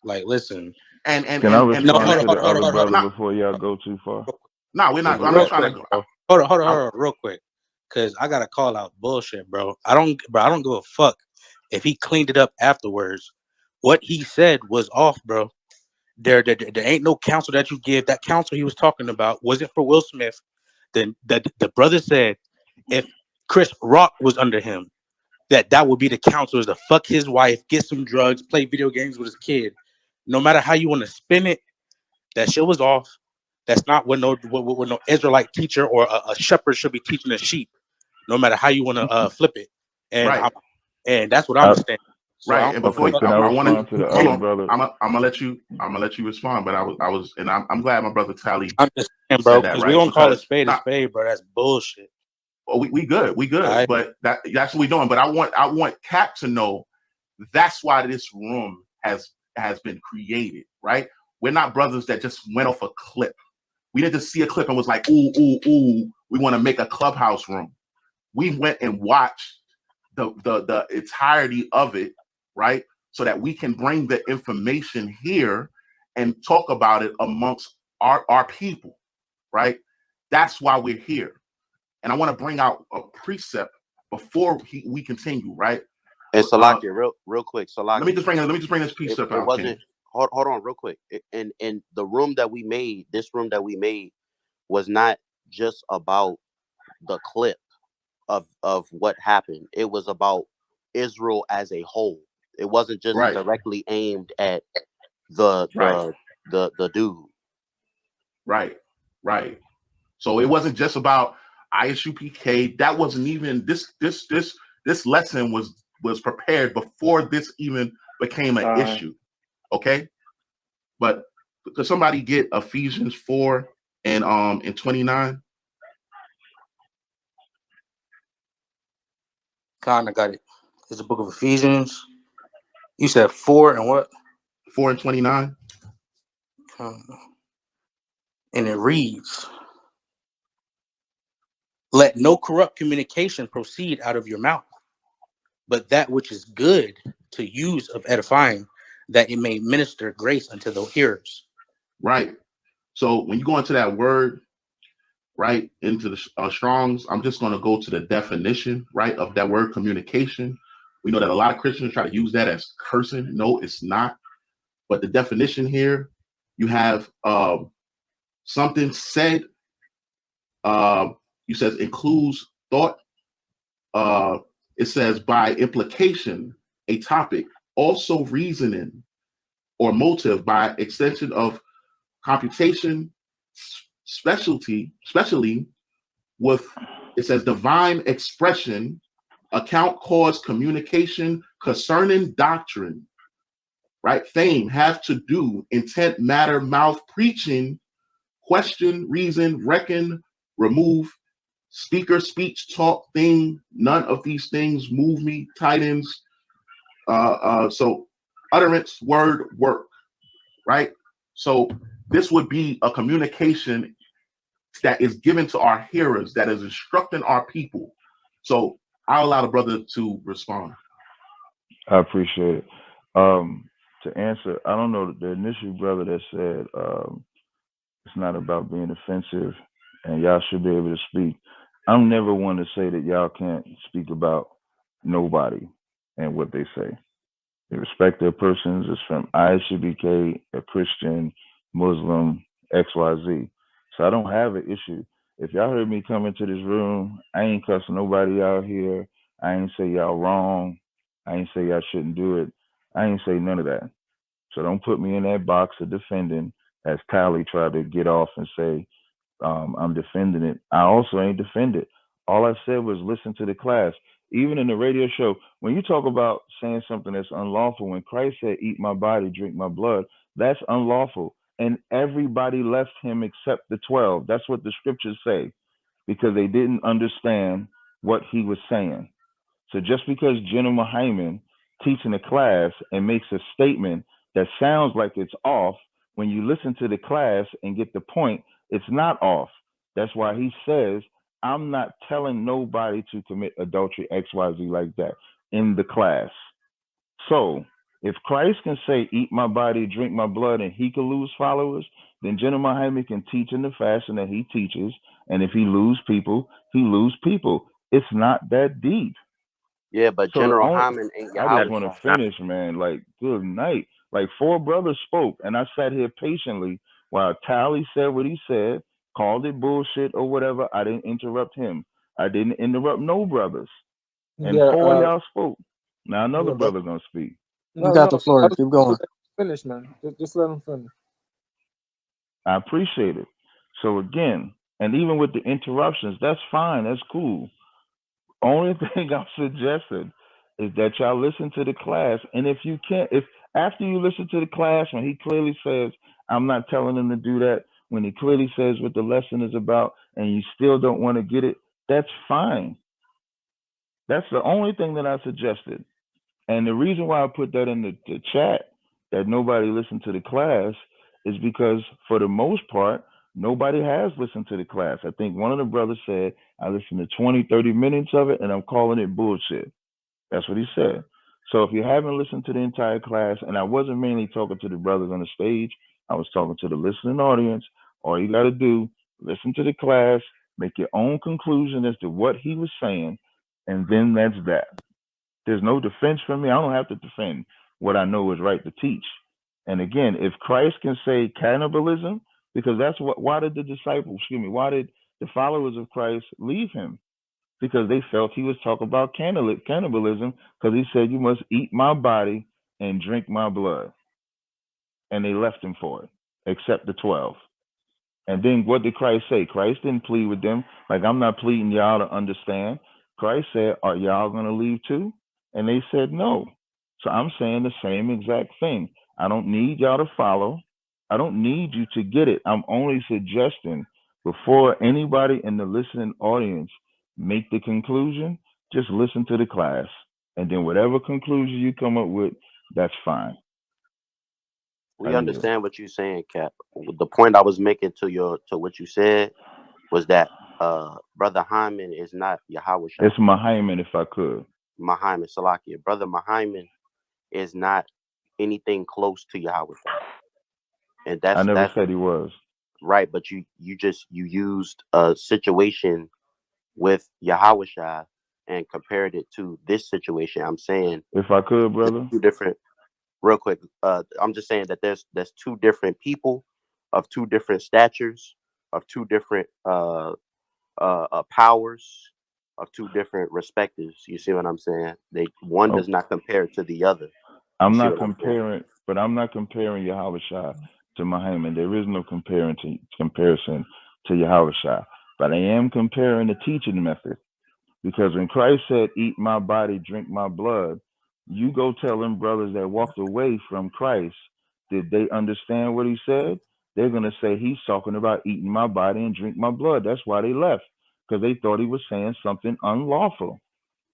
listen. Can I respond to the other brother before y'all go too far? No, we're not. I'm not trying to go. Hold on, real quick, because I gotta call out bullshit, bro. I don't give a fuck if he cleaned it up afterwards. What he said was off, bro. There ain't no counsel that you give. That counsel he was talking about wasn't for Will Smith. Then the brother said if Chris Rock was under him, that would be the counsel, is to fuck his wife, get some drugs, play video games with his kid. No matter how you want to spin it, that shit was off. That's not what no Israelite teacher or a shepherd should be teaching a sheep. No matter how you want to flip it, and and that's what I'm saying. So right. And before I want to the other brother. I'm gonna let you respond. But I'm glad my brother Tally. I'm just saying, bro, because we don't call a spade, bro. That's bullshit. Well, we good, right. But that's what we're doing. But I want Cap to know that's why this room has been created, right? We're not brothers that just went off a clip. We didn't just see a clip and was like, ooh, ooh, ooh, we want to make a clubhouse room. We went and watched the entirety of it, right? So that we can bring the information here and talk about it amongst our people, right? That's why we're here. And I want to bring out a precept before we continue, right? And Salakia, real quick, Salakia. Let me just bring this precept out. It wasn't. Hold on, real quick. And the room that we made, this room that we made, was not just about the clip of what happened. It was about Israel as a whole. It wasn't just directly aimed at the dude. Right. So it wasn't just about ISUPK. That wasn't even this lesson was prepared before this even became an issue. Okay. But could somebody get Ephesians 4 and 29? Kind of got it. It's the book of Ephesians. You said 4 and what? 4 and 29. And it reads, let no corrupt communication proceed out of your mouth, but that which is good to use of edifying, that it may minister grace unto the hearers. Right. So when you go into that word, right, into the Strong's, I'm just going to go to the definition, right, of that word communication. We know that a lot of Christians try to use that as cursing. No, it's not. But the definition here, you have something said, you says includes thought. It says by implication, a topic, also reasoning or motive by extension of computation, especially with, it says divine expression, account, cause, communication concerning doctrine, right? Fame, have to do, intent, matter, mouth, preaching, question, reason, reckon, remove, speaker, speech, talk, thing, none of these things move me, tidings. So utterance, word, work, right? So this would be a communication that is given to our hearers, that is instructing our people. So I'll allow the brother to respond. I appreciate it. To answer, I don't know, the initial brother that said it's not about being offensive and y'all should be able to speak. I'm never one to say that y'all can't speak about nobody and what they say. They respect their persons. It's from ISUBK, a Christian, Muslim, XYZ. So I don't have an issue. If y'all heard me come into this room, I ain't cussing nobody out here. I ain't say y'all wrong. I ain't say y'all shouldn't do it. I ain't say none of that. So don't put me in that box of defending, as Tally tried to get off and say, I'm defending it. I also ain't defended. All I said was listen to the class. Even in the radio show, when you talk about saying something that's unlawful, when Christ said, eat my body, drink my blood, that's unlawful. And everybody left him except the 12. That's what the scriptures say, because they didn't understand what he was saying. So just because General Hyman teaching a class and makes a statement that sounds like it's off, when you listen to the class and get the point, it's not off. That's why he says, I'm not telling nobody to commit adultery, XYZ like that in the class. So if Christ can say, eat my body, drink my blood, and he can lose followers, then General Hyman can teach in the fashion that he teaches. And if he lose people, he lose people. It's not that deep. Yeah, but So General Hyman ain't I just YAHAWASHI. want to finish, man. Like, good night. Like, 4 brothers spoke, and I sat here patiently while Tally said what he said, called it bullshit or whatever. I didn't interrupt him. I didn't interrupt no brothers. And 4 of y'all spoke. Now another brother gonna speak. You got the floor. Keep going. Finish, man. Just let him finish. I appreciate it. So again, and even with the interruptions, that's fine. That's cool. Only thing I'm suggesting is that y'all listen to the class. And if you can't, if after you listen to the class, when he clearly says, I'm not telling them to do that, when he clearly says what the lesson is about, and you still don't want to get it, that's fine. That's the only thing that I suggested. And the reason why I put that in the chat, that nobody listened to the class, is because for the most part, Nobody has listened to the class. I think one of the brothers said, I listened to 20, 30 minutes of it, and I'm calling it bullshit. That's what he said. So if you haven't listened to the entire class, and I wasn't mainly talking to the brothers on the stage, I was talking to the listening audience. All you got to do, listen to the class, make your own conclusion as to what he was saying, and then that's that. There's no defense for me. I don't have to defend what I know is right to teach. And again, if Christ can say cannibalism, because that's why did the disciples, why did the followers of Christ leave him? Because they felt he was talking about cannibalism, because he said, you must eat my body and drink my blood. And they left him for it, except the 12. And then what did Christ say? Christ didn't plead with them. Like, I'm not pleading y'all to understand. Christ said, are y'all going to leave too? And they said no. So I'm saying the same exact thing. I don't need y'all to follow. I don't need you to get it. I'm only suggesting, before anybody in the listening audience make the conclusion, just listen to the class. And then whatever conclusion you come up with, that's fine. We understand what you're saying, Cap. The point I was making to what you said was that Brother Hyman is not YAHAWASHI. It's Mahayman, if I could. Mahayman, Salakia. Brother Mahayman is not anything close to YAHAWASHI. And I never said he was. Right, but you used a situation with YAHAWASHI and compared it to this situation. I'm saying, if I could, brother, two different. Real quick, I'm just saying that there's two different people of two different statures, of two different powers, of two different respectives. You see what I'm saying? One does not compare to the other. I'm not comparing YAHAWASHI to Muhammad. There is no comparison to YAHAWASHI. But I am comparing the teaching method. Because when Christ said, eat my body, drink my blood, you go tell them brothers that walked away from Christ, did they understand what he said? They're going to say he's talking about eating my body and drink my blood. That's why they left, because they thought he was saying something unlawful.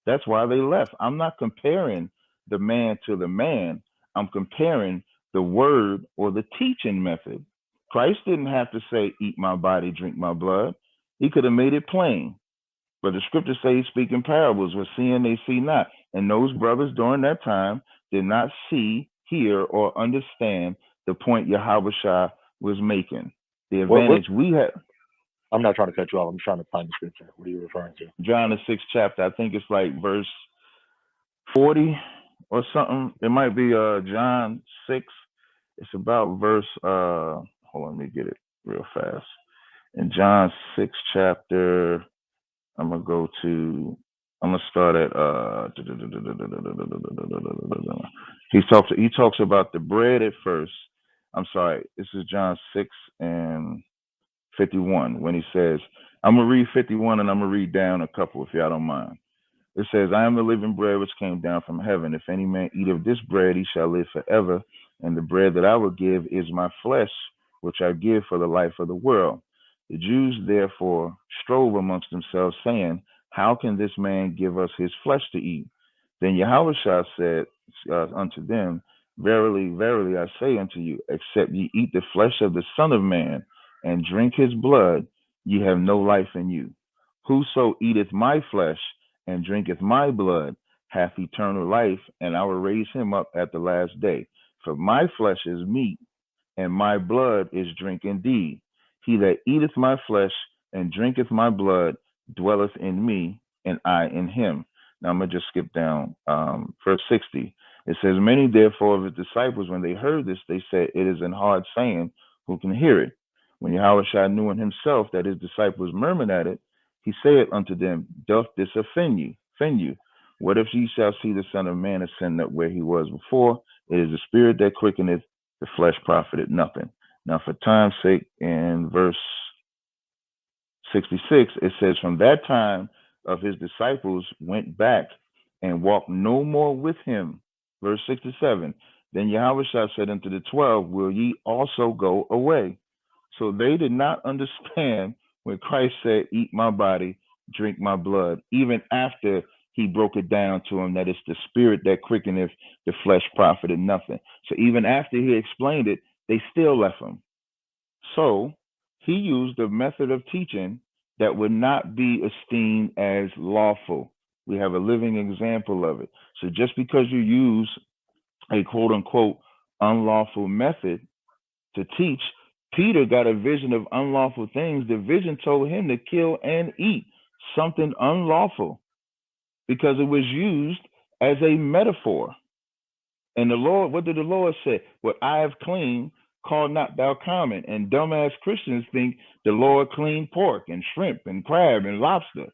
That's why they left. I'm not comparing the man to the man. I'm comparing the word or the teaching method. Christ didn't have to say, eat my body, drink my blood. He could have made it plain. But the scriptures say he speak in parables. What seeing they see not. And those brothers during that time did not see, hear, or understand the point YAHAWASHI was making. The advantage we had. I'm not trying to cut you off. I'm trying to find the scripture. What are you referring to? John, the 6th chapter. I think it's like verse 40 or something. It might be John 6. It's about verse, hold on, let me get it real fast. In John 6th chapter, I'm going to start at, he talks about the bread at first. I'm sorry, this is John 6 and 51 when he says, I'm going to read 51 and I'm going to read down a couple if y'all don't mind. It says, I am the living bread which came down from heaven. If any man eat of this bread, he shall live forever. And the bread that I will give is my flesh, which I give for the life of the world. The Jews therefore strove amongst themselves, saying, how can this man give us his flesh to eat? Then YAHAWASHI said unto them, verily, verily, I say unto you, except ye eat the flesh of the Son of Man and drink his blood, ye have no life in you. Whoso eateth my flesh and drinketh my blood hath eternal life, and I will raise him up at the last day. For my flesh is meat, and my blood is drink indeed. He that eateth my flesh and drinketh my blood dwelleth in me, and I in him. Now I'm going to just skip down. Verse 60. It says, many therefore of his disciples, when they heard this, they said, it is an hard saying, who can hear it? When YAHAWASHI knew in himself that his disciples murmured at it, he said unto them, doth this offend you? What if ye shall see the Son of Man ascend up where he was before? It is the spirit that quickeneth, the flesh profited nothing. Now for time's sake, in verse 66, it says, from that time of his disciples went back and walked no more with him. Verse 67, then YAHAWASHI said unto the 12, will ye also go away? So they did not understand when Christ said, eat my body, drink my blood, even after he broke it down to him that it's the spirit that quickeneth, the flesh profited nothing. So even after he explained it, they still left him. So he used a method of teaching that would not be esteemed as lawful. We have a living example of it. So just because you use a quote unquote unlawful method to teach, Peter got a vision of unlawful things. The vision told him to kill and eat something unlawful because it was used as a metaphor. And the Lord, what did the Lord say? What I have clean, call not thou common. And dumbass Christians think the Lord cleaned pork and shrimp and crab and lobster.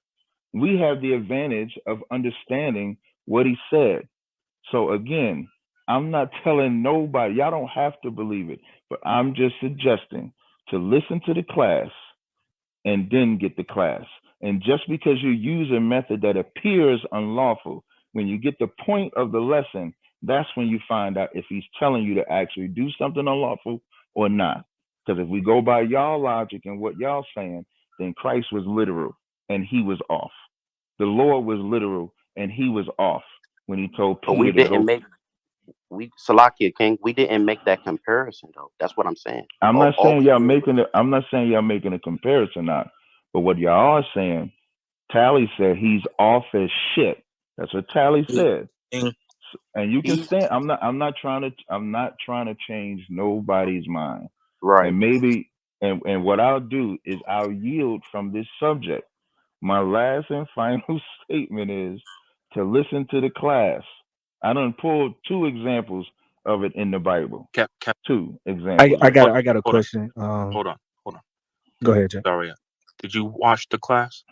We have the advantage of understanding what he said. So again, I'm not telling nobody, y'all don't have to believe it, but I'm just suggesting to listen to the class and then get the class. And just because you use a method that appears unlawful, when you get the point of the lesson, that's when you find out if he's telling you to actually do something unlawful or not. Because if we go by y'all logic and what y'all saying, then Christ was literal and he was off. The Lord was literal and he was off when he told But we Peter to didn't go. make Salakia King. We didn't make that comparison though. That's what I'm saying. I'm not All saying we y'all did making it. I'm not saying y'all making a comparison, not. But what y'all are saying, Tally said he's off as shit. That's what Tally said. And you can stand. I'm not trying to change nobody's mind. Right. And maybe. And what I'll do is I'll yield from this subject. My last and final statement is to listen to the class. I done pulled 2 examples of it in the Bible. Cap, 2 examples. I got a question. Hold on. Go ahead, Jay. Sorry. Did you watch the class?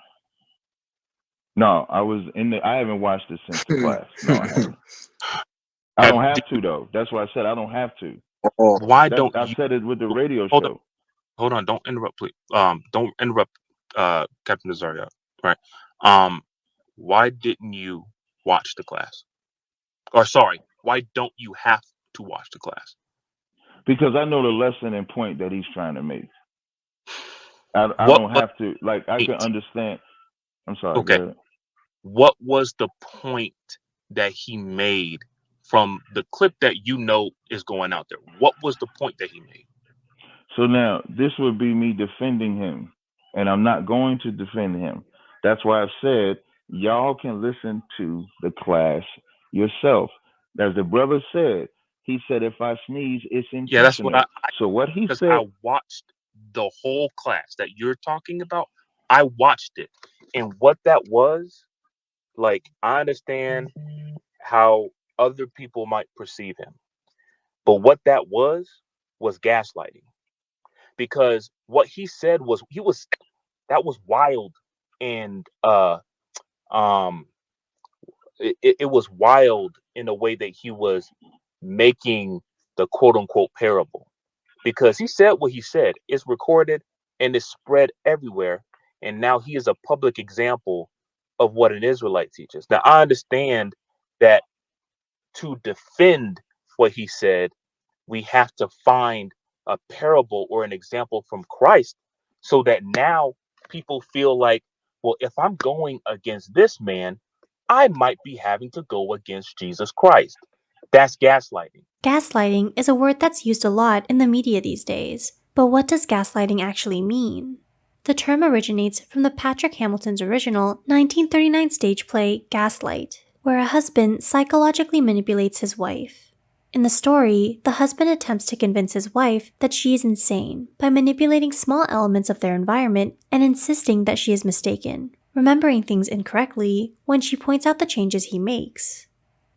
No, I haven't watched it since the class. No, I haven't. I don't have to though. That's why I said I don't have to. Why don't I you? said it with the radio Hold show. Hold on. Don't interrupt, please. Don't interrupt, Captain Tazaryach. Right. Why didn't you watch the class? Or sorry, why don't you have to watch the class? Because I know the lesson and point that he's trying to make. I don't have to. Like I can understand. I'm sorry. Okay. Go ahead. What was the point that he made from the clip that you know is going out there? What was the point that he made? So now this would be me defending him, and I'm not going to defend him. That's why I said y'all can listen to the class yourself. As the brother said, he said if I sneeze, it's intentional. Yeah, that's what I so what he because said. I watched the whole class that you're talking about. I watched it, and what that was, like, I understand how other people might perceive him, but what that was gaslighting, because what he said was that was wild, and it was wild in a way that he was making the quote unquote parable, because he said what he said. It's recorded and it's spread everywhere, and now he is a public example of what an Israelite teaches. Now I understand that to defend what he said, we have to find a parable or an example from Christ, so that now people feel like, well, if I'm going against this man, I might be having to go against Jesus Christ. That's gaslighting. Gaslighting is a word that's used a lot in the media these days, but what does gaslighting actually mean? The term originates from the Patrick Hamilton's original 1939 stage play Gaslight, where a husband psychologically manipulates his wife. In the story, the husband attempts to convince his wife that she is insane by manipulating small elements of their environment and insisting that she is mistaken, remembering things incorrectly when she points out the changes he makes.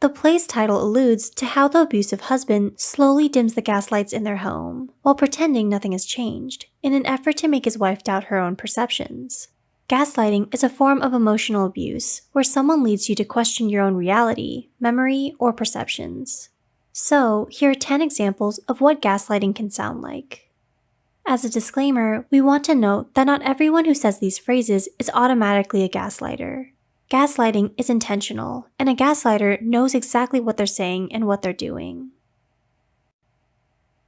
The play's title alludes to how the abusive husband slowly dims the gaslights in their home while pretending nothing has changed, in an effort to make his wife doubt her own perceptions. Gaslighting is a form of emotional abuse where someone leads you to question your own reality, memory, or perceptions. So, here are 10 examples of what gaslighting can sound like. As a disclaimer, we want to note that not everyone who says these phrases is automatically a gaslighter. Gaslighting is intentional, and a gaslighter knows exactly what they're saying and what they're doing.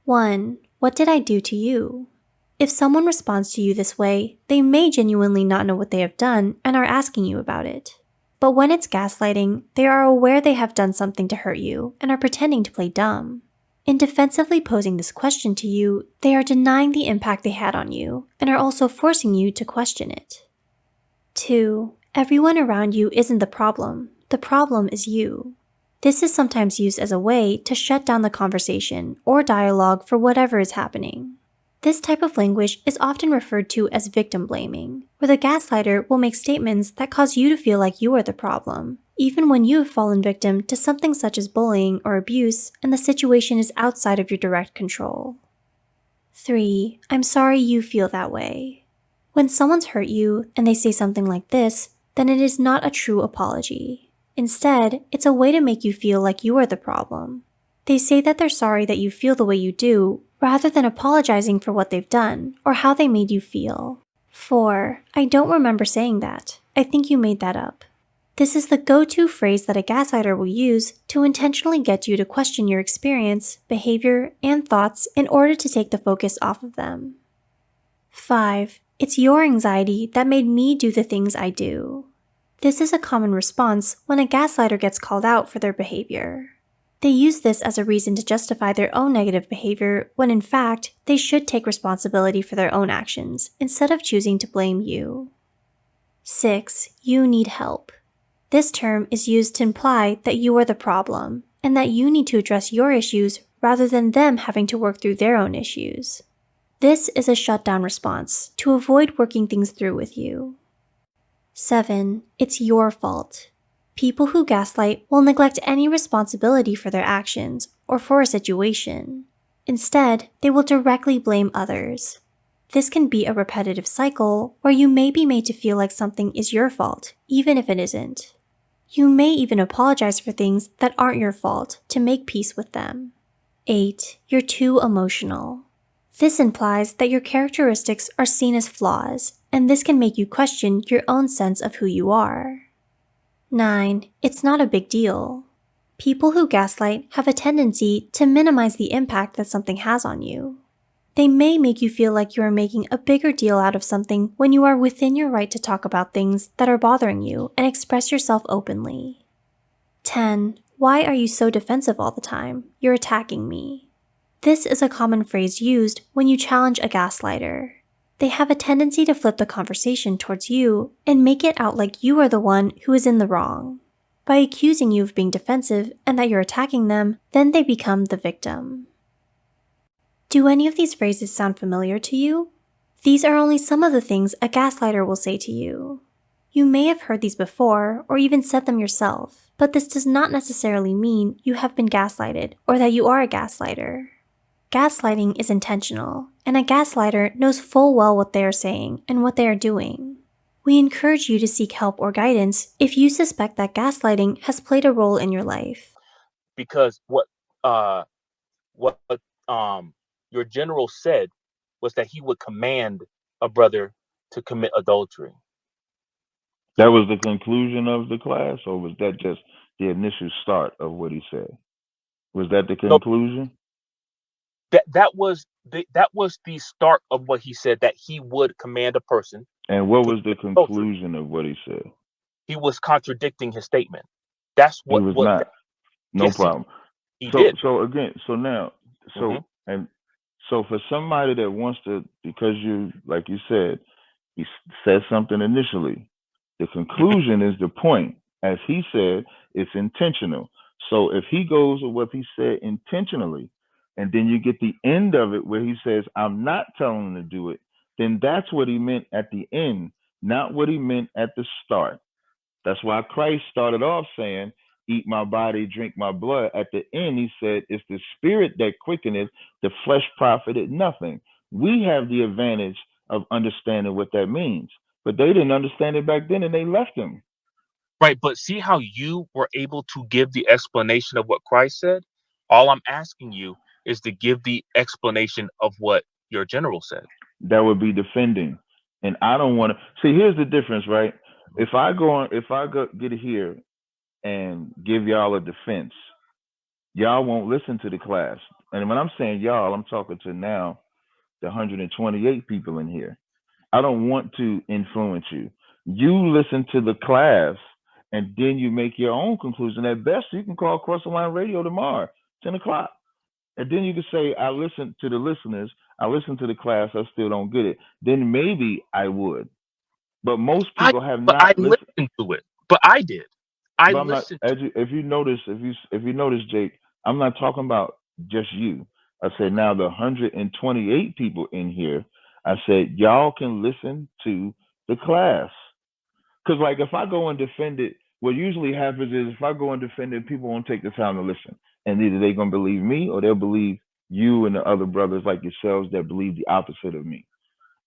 1. What did I do to you? If someone responds to you this way, they may genuinely not know what they have done and are asking you about it. But when it's gaslighting, they are aware they have done something to hurt you and are pretending to play dumb. In defensively posing this question to you, they are denying the impact they had on you and are also forcing you to question it. 2. Everyone around you isn't the problem. The problem is you. This is sometimes used as a way to shut down the conversation or dialogue for whatever is happening. This type of language is often referred to as victim blaming, where the gaslighter will make statements that cause you to feel like you are the problem, even when you have fallen victim to something such as bullying or abuse and the situation is outside of your direct control. 3. I'm sorry you feel that way. When someone's hurt you and they say something like this, then it is not a true apology. Instead, it's a way to make you feel like you are the problem. They say that they're sorry that you feel the way you do, rather than apologizing for what they've done or how they made you feel. 4. I don't remember saying that. I think you made that up. This is the go-to phrase that a gaslighter will use to intentionally get you to question your experience, behavior, and thoughts in order to take the focus off of them. 5. It's your anxiety that made me do the things I do. This is a common response when a gaslighter gets called out for their behavior. They use this as a reason to justify their own negative behavior when in fact, they should take responsibility for their own actions instead of choosing to blame you. 6. You need help. This term is used to imply that you are the problem and that you need to address your issues rather than them having to work through their own issues. This is a shutdown response to avoid working things through with you. 7. It's your fault. People who gaslight will neglect any responsibility for their actions or for a situation. Instead, they will directly blame others. This can be a repetitive cycle where you may be made to feel like something is your fault, even if it isn't. You may even apologize for things that aren't your fault to make peace with them. 8. You're too emotional. This implies that your characteristics are seen as flaws, and this can make you question your own sense of who you are. 9. It's not a big deal. People who gaslight have a tendency to minimize the impact that something has on you. They may make you feel like you are making a bigger deal out of something when you are within your right to talk about things that are bothering you and express yourself openly. 10. Why are you so defensive all the time? You're attacking me. This is a common phrase used when you challenge a gaslighter. They have a tendency to flip the conversation towards you and make it out like you are the one who is in the wrong. By accusing you of being defensive and that you're attacking them, then they become the victim. Do any of these phrases sound familiar to you? These are only some of the things a gaslighter will say to you. You may have heard these before or even said them yourself, but this does not necessarily mean you have been gaslighted or that you are a gaslighter. Gaslighting is intentional, and a gaslighter knows full well what they are saying and what they are doing. We encourage you to seek help or guidance if you suspect that gaslighting has played a role in your life. Because what your general said was that he would command a brother to commit adultery. That was the conclusion of the class, or was that just the initial start of what he said? Was that the conclusion? That was the start of what he said, that he would command a person. And what was the conclusion of what he said? He was contradicting his statement. That's what he was not. No yes, problem. He did. So again, so for somebody that wants to, because you, like you said, he said something initially. The conclusion is the point. As he said, it's intentional. So if he goes with what he said intentionally, and then you get the end of it where he says, I'm not telling him to do it, then that's what he meant at the end, not what he meant at the start. That's why Christ started off saying, eat my body, drink my blood. At the end, he said, it's the spirit that quickeneth, the flesh profited nothing. We have the advantage of understanding what that means, but they didn't understand it back then and they left him. Right, but see how you were able to give the explanation of what Christ said? All I'm asking you is to give the explanation of what your general said. That would be defending. And I don't want to see, here's the difference, right? If I go get here and give y'all a defense, y'all won't listen to the class. And when I'm saying y'all, I'm talking to now the 128 people in here. I don't want to influence you. You listen to the class and then you make your own conclusion. At best, you can call Cross the Line Radio tomorrow, 10 o'clock. And then you can say, I listen to the listeners, I listen to the class, I still don't get it. Then maybe I would. But most people have But I not listened. listened to it. But I did. I But I'm not. listened to As you, if you notice, if you notice, Jake, I'm not talking about just you. I said now the 128 people in here. I said y'all can listen to the class. Because like if I go and defend it, what usually happens is if I go and defend it, people won't take the time to listen, and either they're gonna believe me or they'll believe you and the other brothers like yourselves that believe the opposite of me.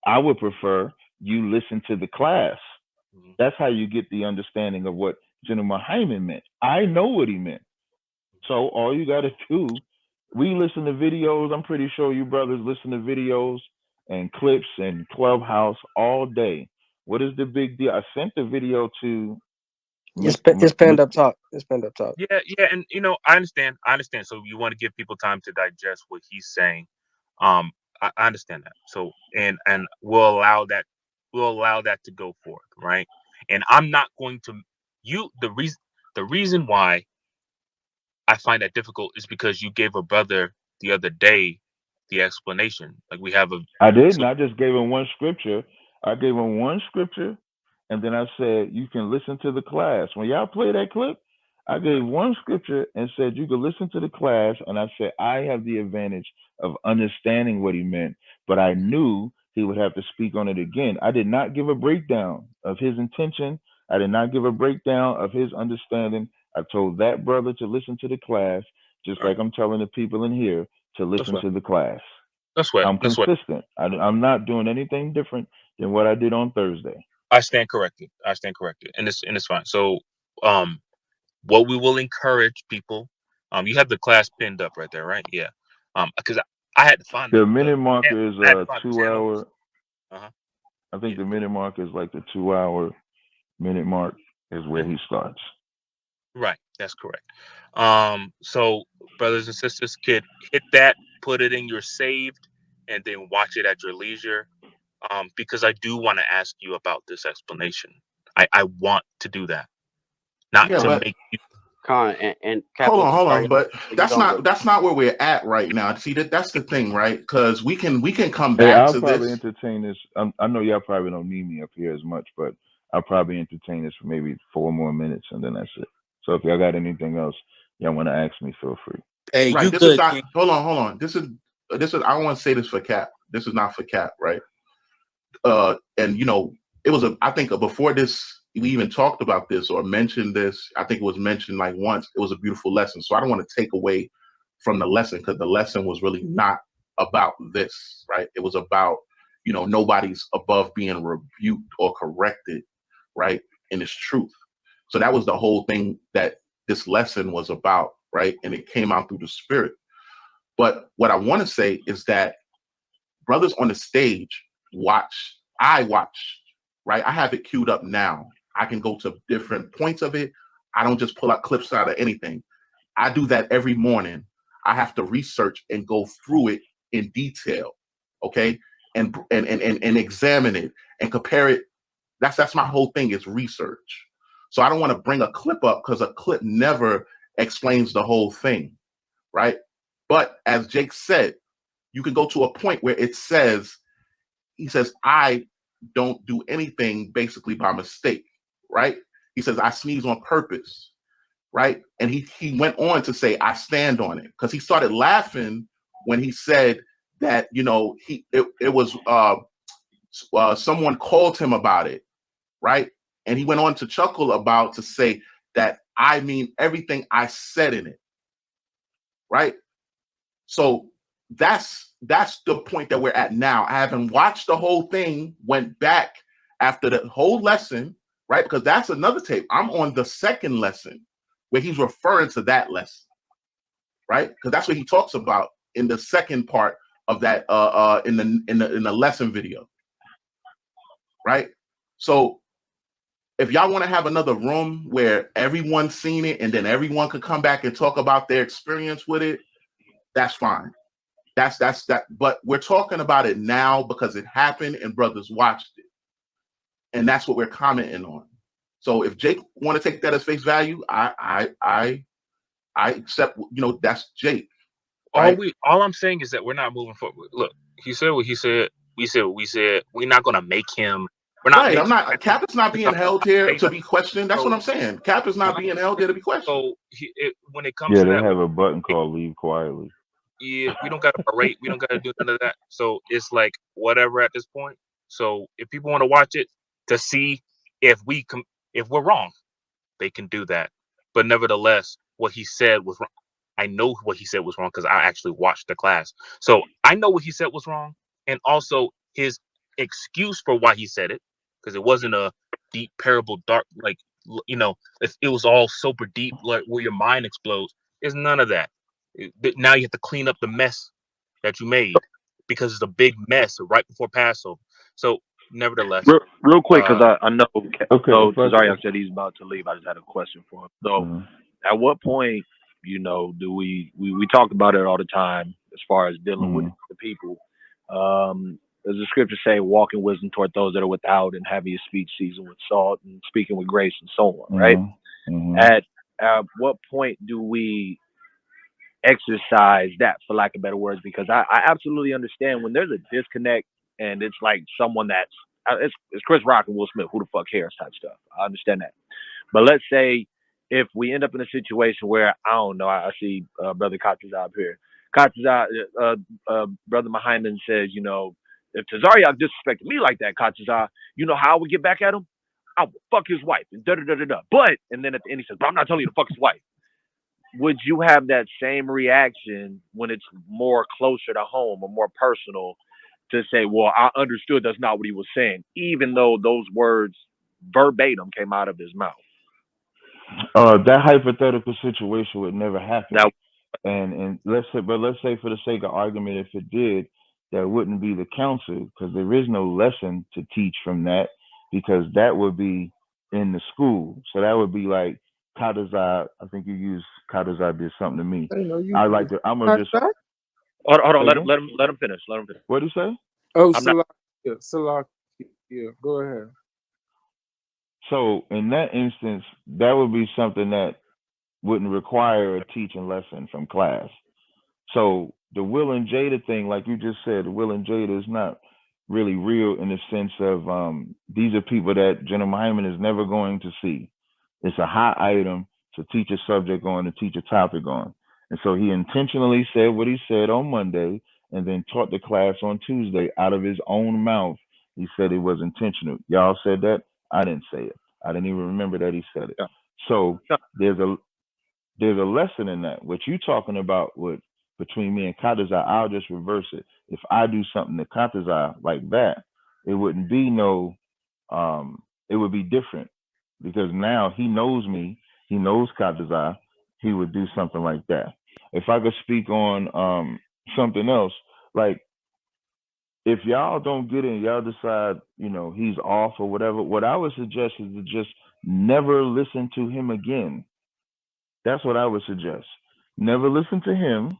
I would prefer you listen to the class. That's how you get the understanding of what General Hyman meant. I know what he meant. So all you got to do, we listen to videos. I'm pretty sure you brothers listen to videos and clips and Clubhouse all day. What is the big deal? I sent the video to It's pinned up top. It's pinned up top. Yeah, and I understand. So you want to give people time to digest what he's saying. I understand that. So and we'll allow that to go forth, right? And I'm not going to the reason why I find that difficult is because you gave a brother the other day the explanation. Like we have a I didn't. I just gave him one scripture. I gave him one scripture, and then I said, you can listen to the class. When y'all play that clip, I gave one scripture and said, you can listen to the class. And I said, I have the advantage of understanding what he meant, but I knew he would have to speak on it again. I did not give a breakdown of his intention. I did not give a breakdown of his understanding. I told that brother to listen to the class, just like I'm telling the people in here to listen to the class. I'm consistent. I'm not doing anything different than what I did on Thursday. I stand corrected, and it's fine. So, what we will encourage people, you have the class pinned up right there, right? Yeah. Because I had to find the minute marker is I had to a find 2 hour. Uh-huh. I think the minute mark is like the 2 hour minute mark is where he starts. Right, that's correct. So brothers and sisters, kid, hit that, put it in your saved, and then watch it at your leisure. Because I do want to ask you about this explanation. I want to do that, not Yeah, to but make you. Con and hold Capo, on. But you that's don't go. not where we're at right now. See, that's the thing, right? Because we can come Hey, back I'll to probably this. entertain this. I know y'all probably don't need me up here as much, but I'll probably entertain this for maybe 4 more minutes, and then that's it. So if y'all got anything else y'all want to ask me, feel free. Hey, Right. you This is good, not. King. Hold on. This is. I want to say this for Cap. This is not for Cap, right? And it was I think before this we even talked about this or mentioned this. I think it was mentioned like once. It was a beautiful lesson. So I don't want to take away from the lesson because the lesson was really not about this, right? It was about nobody's above being rebuked or corrected, right? In its truth. So that was the whole thing that this lesson was about, right? And it came out through the Spirit. But what I want to say is that brothers on the stage I watch, right? I have it queued up now. I can go to different points of it. I don't just pull out clips out of anything. I do that every morning. I have to research and go through it in detail, okay? And examine it and compare it. That's my whole thing is research. So I don't want to bring a clip up because a clip never explains the whole thing, right? But as Jake said, you can go to a point where he says, I don't do anything basically by mistake, right? He says, I sneeze on purpose, right? And he went on to say, I stand on it, because he started laughing when he said that, it was someone called him about it, right? And he went on to chuckle to say that I mean everything I said in it, right? So that's the point that we're at now. I haven't watched the whole thing, went back after the whole lesson, right? Because that's another tape. I'm on the second lesson where he's referring to that lesson, right? Because that's what he talks about in the second part of that in the lesson video, right? So if y'all want to have another room where everyone's seen it and then everyone could come back and talk about their experience with it, that's fine. That's that. But we're talking about it now because it happened and brothers watched it. And that's what we're commenting on. So if Jake want to take that as face value, I accept, that's Jake. right? All I'm saying is that we're not moving forward. Look, he said what he said. We said what we said. We're not gonna make him. We're not Right. I'm making. not. Cap is not We're being talking held about here faith. to be questioned. That's what I'm saying. Cap is not being held here to be questioned. So when it comes Yeah, to they that, have a button called "Leave Quietly." yeah, we don't got to berate. We don't got to do none of that. So it's like whatever at this point. So if people want to watch it to see if if we're wrong, they can do that. But nevertheless, what he said was wrong. I know what he said was wrong because I actually watched the class. So I know what he said was wrong, and also his excuse for why he said it, because it wasn't a deep parable, dark like it was all super deep, like where your mind explodes. There's none of that. Now you have to clean up the mess that you made because it's a big mess right before Passover. So nevertheless, Real quick, because I know Okay, so if I Tazaryach said he's about to leave. I just had a question for him. So, mhm, at what point, do we talk about it all the time as far as dealing with mhm, the people? Does the scripture say, "Walk in wisdom toward those that are without, and having your speech seasoned with salt, and speaking with grace, and so on"? Right? mhm, mhm. At what point do we exercise that, for lack of better words? Because I absolutely understand when there's a disconnect, and it's like someone that's it's Chris Rock and Will Smith, who the fuck cares type stuff. I understand that. But let's say if we end up in a situation where, I don't know, I see Brother Kataza up here. Kataza, Brother Mahiman says, if Tazaryach disrespected me like that, Kataza, you know how I would get back at him? I would fuck his wife and da da da da da. But, and then at the end he says, but I'm not telling you to fuck his wife. Would you have that same reaction when it's more closer to home or more personal to say, well, I understood that's not what he was saying, even though those words verbatim came out of his mouth? That hypothetical situation would never happen. Now, And let's say for the sake of argument, if it did, that wouldn't be the counsel because there is no lesson to teach from that because that would be in the school. So that would be like Kadazai. I think you used Kadazai did something to me. I know I you. like to. I'm gonna just hold on, say let him again. finish. Let him finish. What do you say? Oh, I'm not. Salakia. Yeah, go ahead. So in that instance, that would be something that wouldn't require a teaching lesson from class. So the Will and Jada thing, like you just said, the Will and Jada is not really real in the sense of these are people that General Hyman is never going to see. It's a hot item to teach a subject on, to teach a topic on. And so he intentionally said what he said on Monday and then taught the class on Tuesday out of his own mouth. He said it was intentional. Y'all said that? I didn't say it. I didn't even remember that he said it. Yeah. So there's a lesson in that. What you talking about with between me and Katazai, I'll just reverse it. If I do something to Katazai like that, it wouldn't be it would be different because now he knows me, he knows Katazai, he would do something like that. If I could speak on something else, like if y'all don't get in, y'all decide, he's off or whatever, what I would suggest is to just never listen to him again. That's what I would suggest. Never listen to him.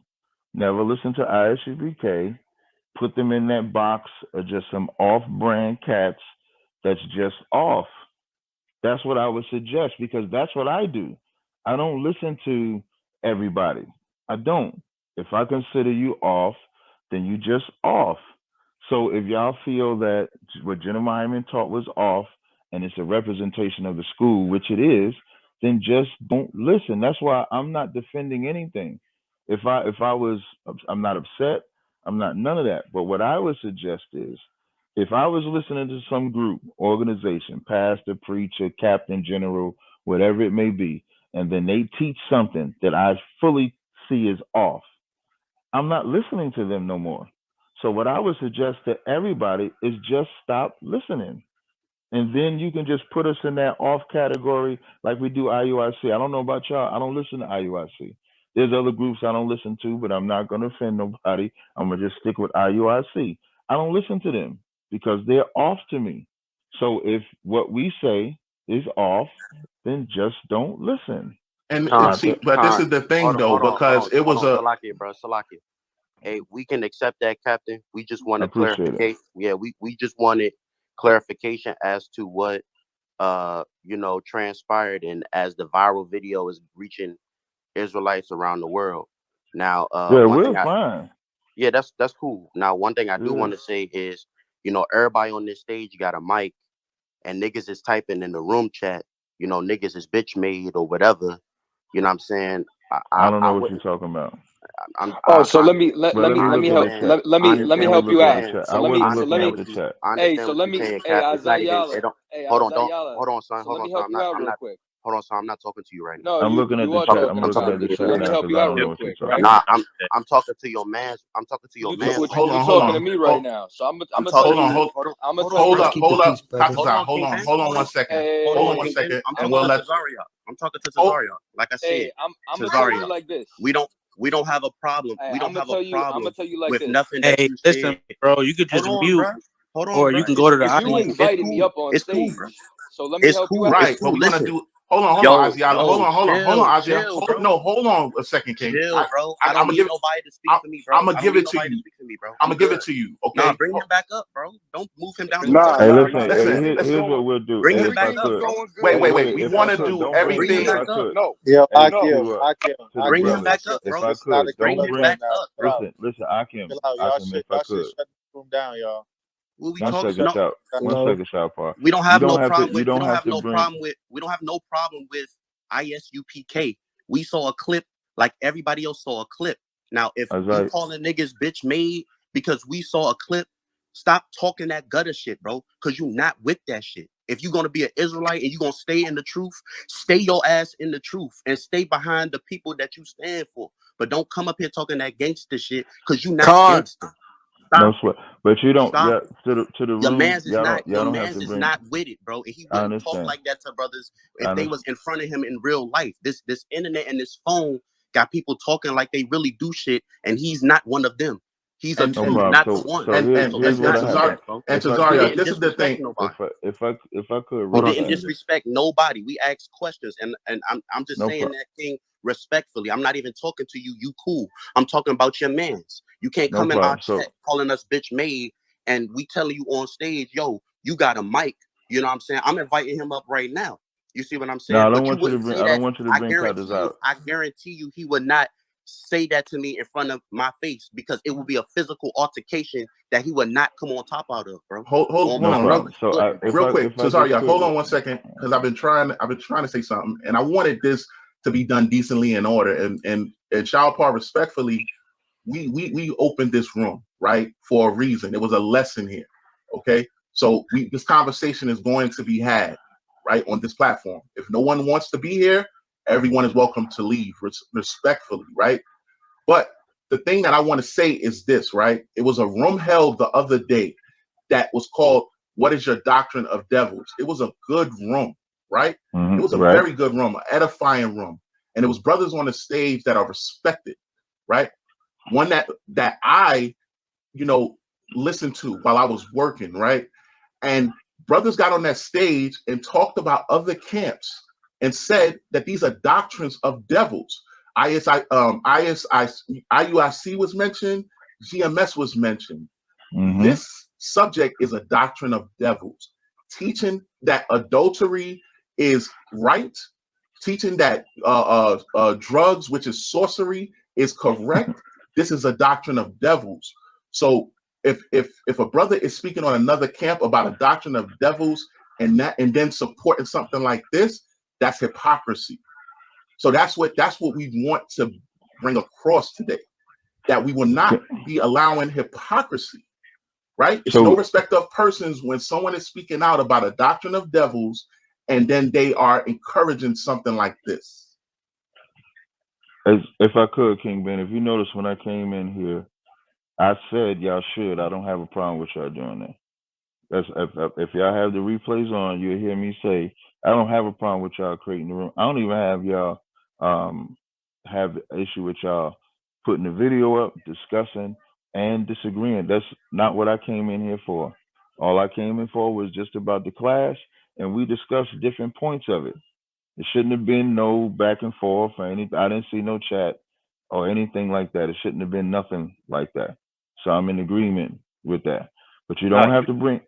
Never listen to ISUBK. Put them in that box of just some off-brand cats that's just off. That's what I would suggest because that's what I do. I don't listen to everybody. I don't. If I consider you off, then you just off. So if y'all feel that what Jenna Hyman taught was off and it's a representation of the school, which it is, then just don't listen. That's why I'm not defending anything. If I was I'm not upset, I'm not none of that. But what I would suggest is if I was listening to some group, organization, pastor, preacher, captain, general, whatever it may be, and then they teach something that I fully see is off, I'm not listening to them no more. So what I would suggest to everybody is just stop listening. And then you can just put us in that off category like we do IUIC. I don't know about y'all. I don't listen to IUIC. There's other groups I don't listen to, but I'm not going to offend nobody. I'm going to just stick with IUIC. I don't listen to them because they're off to me. So if what we say is off, then just don't listen. And Con, but this is the thing though, because it was a Salakia, bro, Salakia. Hey, we can accept that, Captain. We just I wanted appreciate it. clarification. Yeah, we just wanted clarification as to what transpired, and as the viral video is reaching Israelites around the world. Now, Yeah, one we're thing fine. yeah, that's cool. Now, one thing I do Yeah. want to say is, everybody on this stage got a mic, and niggas is typing in the room chat. Niggas is bitch made or whatever. You know what I'm saying? I don't know what you're wouldn't. talking about. Oh, so I let me Well, let me look in the help chat. let me understand help what you're you out. saying. I wasn't looking at the You, chat. I Hey, understand so what let you're me saying, hey Cap. It's not even. Azayala. It don't. Hey Hold on. Don't. Azayala. Hold on, son. So Hold let on, me son. help you out real quick. Hold on, son. I'm not talking to you right now. No, I'm looking at you the are chat. I'm talking looking about at the me. So chat let me now help because you I out don't know real what you're quick, talking right? Nah, about. I'm talking to your man. I'm talking to your man. You Hold talking to on. me right now. So I'm I'm gonna tell talking. Hold on, you Hold on. tell you hold up, Hold Katazai, on, King Ben. hold on 1 second. hey, Hold on Hold on, one King Ben. second, I'm and talking we'll to let. Tazaryach. I'm talking to Oh, Tazaryach. Like I said, hey, I'm gonna tell you Tazaryach. like this. We don't have a problem. Hey, We don't have a I'm gonna problem tell you like with this. nothing that Hey, you listen, said. bro. You could Hold just on, mute, bro. Hold on, or bro. you can go to the You audience. It's invited me cool. up on It's cool, bro. stage. So let me It's help you cool. out. It's right, but cool. we're gonna Listen, do. Hold on, yo, Asiala. Hold on, Asia. chill, bro. No, hold on a second, King. Chill, bro. I I'm don't gonna need give. nobody to speak for me, I'm bro. gonna I don't give need it to nobody to you. speak for me, bro. I'm I'm gonna give good. it to you. Nah, Okay. bring him back up, bro. Don't move him down to the Nah, Okay. Hey, audience, nah, bro. listen. nah. Hey, Listen. here's what we'll do. Bring Hey, him if back I Everything was up, could. bro. going good. Wait. Wait. We If No, I want to no, could, do don't bring. Bring him If everything. back I up. could. no, Yo, Hey, no. Akim, to the Bring him brother. y'all back shit, up, If bro. I this is not could, a good Bring don't room him bring. right back now. up, Chill bro. out. Listen. Chill out. Akim. If I Y'all shit could. shut the room down, y'all. What we One talking? second, No, shout. One No. second, shout part. we don't You have don't no have to. problem You with. We don't don't have have to no bring. problem with. We don't have no problem with ISUPK. We saw a clip like everybody else saw a clip. Now, if As you I. calling niggas bitch made because we saw a clip, stop talking that gutter shit, bro. Cause you not with that shit. If you're gonna be an Israelite and you gonna stay in the truth, stay your ass in the truth and stay behind the people that you stand for. But don't come up here talking that gangster shit because you not Con. gangster. No Stop it. sweat. But you don't. Stop Yeah. it. To the Your room. man's is not Y'all your don't have man's to is bring. not with it, bro. And he I wouldn't talk understand. like that to brothers I if they understand. was in front of him in real life. This internet and this phone got people talking like they really do shit, and he's not one of them. He's And No he's problem. not the one. So So here's let's what not I do happen. that, bro. and If I He could. Tazaria, didn't this is the disrespect thing. nobody. If I could He real didn't fast. disrespect nobody. We asked questions, and I'm just No saying problem. that thing respectfully. I'm not even talking to you. You cool. I'm talking about your mans. You can't No come in our problem. So chat calling us bitch made, and we telling you on stage, yo, you got a mic. You know what I'm saying? I'm inviting him up right now. You see what I'm no, I saying? don't But you want you to wouldn't bring. say I that. don't want you to I bring guarantee cutters you. out. I guarantee you, he would not say that to me in front of my face because it would be a physical altercation that he would not come on top out of, bro. Hold On No my on, problem. mother's So foot, bro. real quick, if I just Tazaria, could. hold on 1 second, because I've been trying to say something, and I wanted this to be done decently in order. And Child Part, respectfully, we opened this room right for a reason. It was a lesson here. Okay, so this conversation is going to be had right on this platform. If no one wants to be here, everyone is welcome to leave respectfully, right? But the thing that I want to say is this, right? It was a room held the other day that was called "What is Your Doctrine of Devils?" It was a good room, right? It was a Right. very good room, an edifying room, and it was brothers on the stage that are respected, right? One that I, listened to while I was working, right? And brothers got on that stage and talked about other camps and said that these are doctrines of devils. IUIC was mentioned, GMS was mentioned. This subject is a doctrine of devils, teaching that adultery is right, teaching that drugs, which is sorcery, is correct. This is a doctrine of devils. So if a brother is speaking on another camp about a doctrine of devils and then supporting something like this, that's hypocrisy. So that's what we want to bring across today, that we will not be allowing hypocrisy, right? It's no respect of persons when someone is speaking out about a doctrine of devils and then they are encouraging something like this. If I could, King Ben, if you notice when I came in here, I said y'all should. I don't have a problem with y'all doing that. That's if y'all have the replays on, you'll hear me say I don't have a problem with y'all creating the room. I don't even have y'all have the issue with y'all putting the video up, discussing and disagreeing. That's not what I came in here for. All I came in for was just about the class, and we discussed different points of it. It shouldn't have been no back and forth or anything. I didn't see no chat or anything like that. It shouldn't have been nothing like that. So I'm in agreement with that. But you don't have to bring.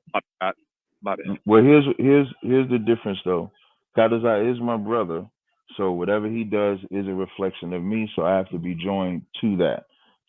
My bad. Well, here's the difference though. Kadazai is my brother, So whatever he does is a reflection of me. So I have to be joined to that.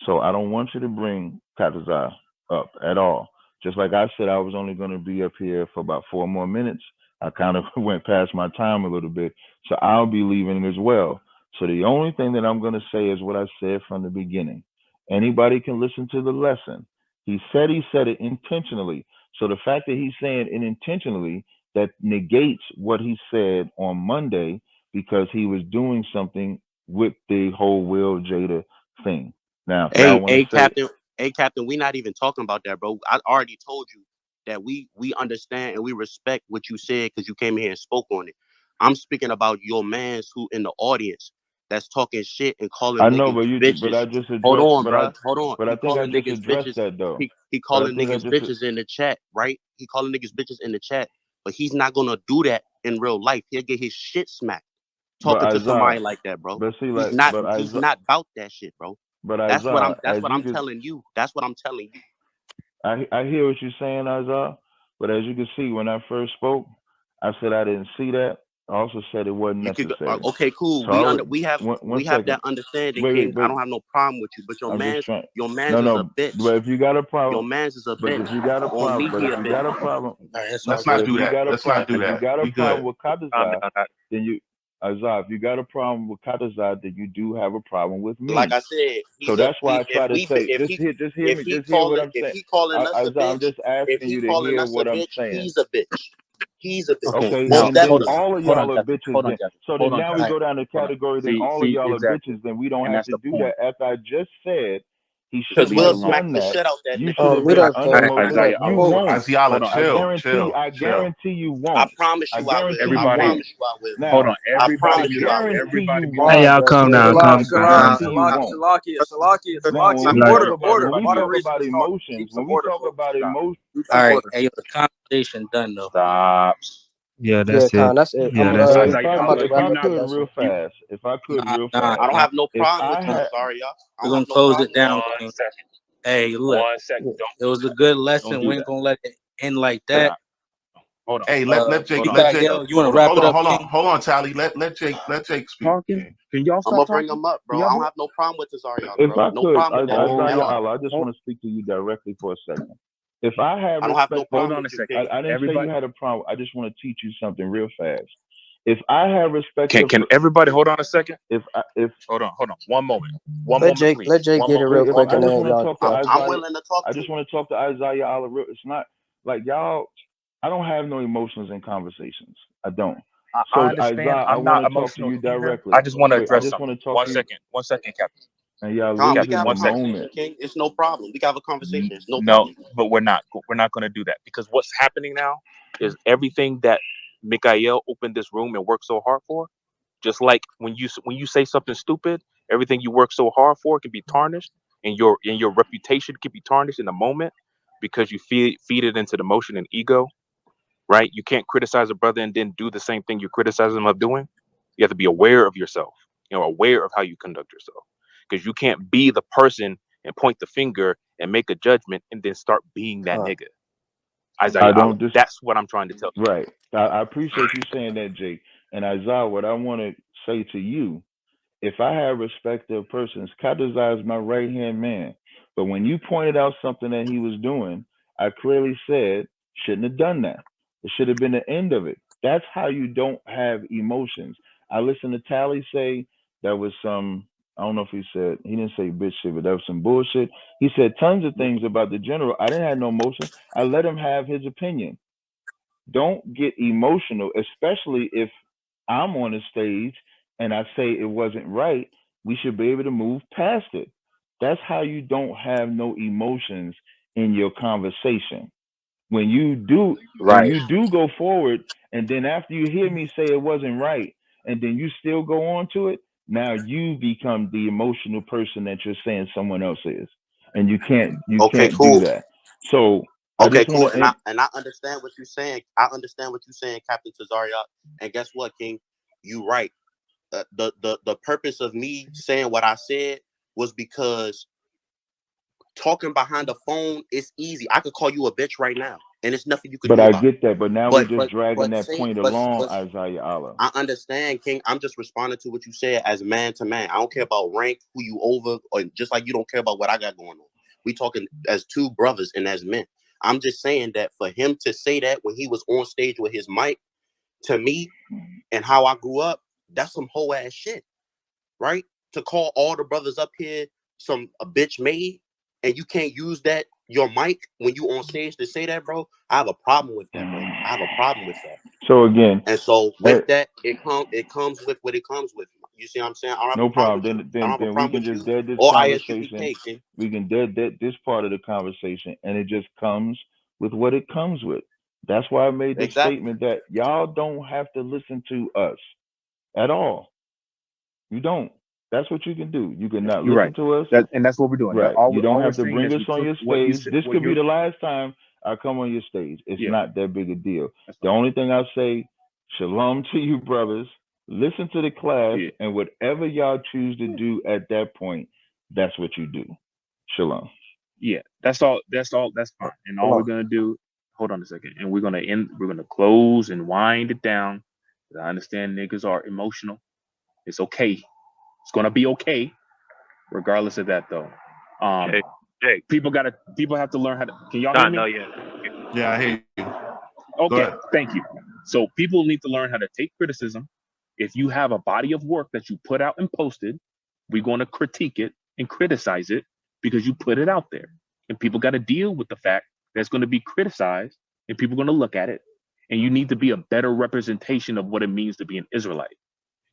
So I don't want you to bring Katazai up at all. Just like I said, I was only going to be up here for about 4 more minutes. I kind of went past my time a little bit. So I'll be leaving as well. So the only thing that I'm going to say is what I said from the beginning. Anybody can listen to the lesson. He said it intentionally. So the fact that he's saying it intentionally, that negates what he said on Monday, because he was doing something with the whole Will Jada thing. Now, if y'all want to say, Captain, we not even talking about that, bro. I already told you that we understand and we respect what you said because you came here and spoke on it. I'm speaking about your mans who in the audience that's talking shit and calling I know, niggas bitches. but I just Hold addressed, on, bro. Hold on. but He I think I calling just niggas addressed bitches. that though. He But I calling think I niggas just bitches in the chat, right? He calling niggas bitches in the chat, but he's not gonna do that in real life. He'll get his shit smacked talking to somebody like that, bro. But see, He's like, not about that shit, bro. But That's what I'm could, telling you. That's what I'm telling you. I hear what you're saying, Isaiah. But as you can see, when I first spoke, I said I didn't see that. I also said it wasn't necessary. Okay, cool. So we have that understanding, wait, King. I don't have no problem with you, but your I'm just man's trying. is a bitch. But if you got a problem, Your man's is a but bitch. if you got a On me, problem, but he if a you bitch. got a problem, Let's not do that. Let's not do if you that. got a We problem good. with Kadazai, then you, Isaiah, if you got a problem with Kadazai, then you do have a problem with me. Like I said, So that's why I try to say, just hear what I'm saying. If he calling us a Isaiah, I'm bitch, just asking you to hear what I'm saying. he's a bitch. He's a bitch. Okay, Most then definitely. all of y'all are Captain. bitches. Hold on, Then. Captain. So then now we go down the category. Then all of y'all are exactly. bitches. Then we don't And have that's to the do point. that. After I just said he Because shouldn't we'll have smack done the that. shit out that You nigga. should have Mute been up, King. unmotivated. Isaiah, You hold on. won't. Asiala, I guarantee you won't. I promise you I will. You I Everybody, won't. promise you I will. hold Now, on. I Everybody promise I mute you up. I will. guarantee Everybody you mute won't. up. Hey, y'all, calm down, Salak, calm I down, Salak, calm guarantee down. you won't. Now, when we Like, talk about order. Keep some order, folks. Stop. emotions, Keep All some right, order. hey, yo, the conversation done though. Stop. yeah, Yeah, that's it. Khan, that's it. Yeah, that's it. if I I'm about to Isaiah, wrap you could, up not the lesson. if I could real Nah, fast, don't nah. have no if problem I with you, had, Tazaryach. I We're don't gonna have no close problem it with down, you. King. 1 second. Hey, look, 1 second. it was a good Don't lesson. do We ain't that. gonna let it end like We're that. not. Hold on. Hey, let Jake, Hold on. Mikael, you wanna hold on, wrap hold it on, up, hold on, King? hold on, Tally. Let Jake speak. Talking. Can y'all I'm stop gonna bring talking? him up, Can bro. I y'all don't do it? have no problem with Tazaryach, if bro. I No could, problem with that at Isaiah all. Allah, I just want to speak to you directly for a second. If I have I don't have no respect, Hold problem on with a you, second. King. I didn't say Everybody, you had a problem. I just want to teach you something real fast. If I have respect can everybody hold on a second? if Hold on. 1 moment. One Let moment, Jake please. get 1 it moment. real wait, if quick, I and just then want to y'all. talk to I'm Isaiah, willing to talk I to just him. want to talk to Isaiah Allah. It's not like y'all. I don't have no emotions in conversations. I don't. I So understand. Isaiah, I I'm want not to talk to emotional you either. directly. I just want to Wait, I address just want something. to talk 1 to you, second. 1 second, Captain. and y'all Tom, we losing can have the a 1 second. conversation, moment. King. It's no problem. We can have a conversation. It's no No, problem. but we're not. We're not going to do that because what's happening now is everything that Mikael opened this room and worked so hard for. Just like when you say something stupid, everything you work so hard for can be tarnished, and your reputation can be tarnished in a moment because you feed it into the emotion and ego. Right? You can't criticize a brother and then do the same thing you criticize him of doing. You have to be aware of yourself. Aware of how you conduct yourself, because you can't be the person and point the finger and make a judgment and then start being that Khan. nigga. I Isaiah Allah. don't dis. That's what I'm trying to tell you. Right. I appreciate you saying that, Jake. And Isaiah, what I want to say to you, if I have respect of persons, Kadazai is my right hand man. But when you pointed out something that he was doing, I clearly said, shouldn't have done that. It should have been the end of it. That's how you don't have emotions. I listened to Tally say that was some, I don't know if he didn't say bitch shit, but that was some bullshit. He said tons of things about the general. I didn't have no emotion. I let him have his opinion. Don't get emotional, especially if I'm on the stage and I say it wasn't right. We should be able to move past it. That's how you don't have no emotions in your conversation. When you Right. do go forward, and then after you hear me say it wasn't right, and then you still go on to it, now you become the emotional person that you're saying someone else is, and you can't Okay, do cool. that. So I Okay, just want cool. to end. And I understand what you're saying. I understand what you're saying, Captain Tazaryach. And guess what, King? You right. The purpose of me saying what I said was because talking behind the phone is easy. I could call you a bitch right now, and there's nothing you can But do I about it. get that. But now we're just dragging that Say, point along, Isaiah Allah. I understand, King. I'm just responding to what you said as man to man. I don't care about rank, who you over, or just like you don't care about what I got going on. We talking as two brothers and as men. I'm just saying that for him to say that when he was on stage with his mic, to me, and how I grew up, that's some whole ass shit, right? To call all the brothers up here a bitch made, and you can't use that your mic when you on stage to say that, bro. I have a problem with that, bro. I have a problem with that. So again, and so with that, it comes with what it comes with. You see what I'm saying? I don't have no a problem problem. with you. I don't have a Then we problem can with just you dead this or conversation. ISUPK, King. We can dead this part of the conversation, and it just comes with what it comes with. That's why I made the statement that y'all don't have to listen to us at all. You don't. That's what you can do. You can not listen to us. And that's what we're doing. Right. All You don't we're have to saying bring is us we on took your what you stage. said- This what could be you're- the last time I come on your stage. It's Yeah. not that big a deal. The only thing I say, shalom to you, brothers. Listen to the class, and whatever y'all choose to do at that point, that's what you do. Shalom. Yeah, that's all. That's fine. And all we're gonna do, hold on a second, and we're gonna close and wind it down. I understand niggas are emotional. It's okay. It's gonna be okay, regardless of that though. Jake. People have to learn how to. Can y'all hear me? No, yeah. Yeah, I hear you. Okay, thank you. So people need to learn how to take criticism. If you have a body of work that you put out and posted, we're going to critique it and criticize it because you put it out there. And people got to deal with the fact that it's going to be criticized and people are going to look at it. And you need to be a better representation of what it means to be an Israelite.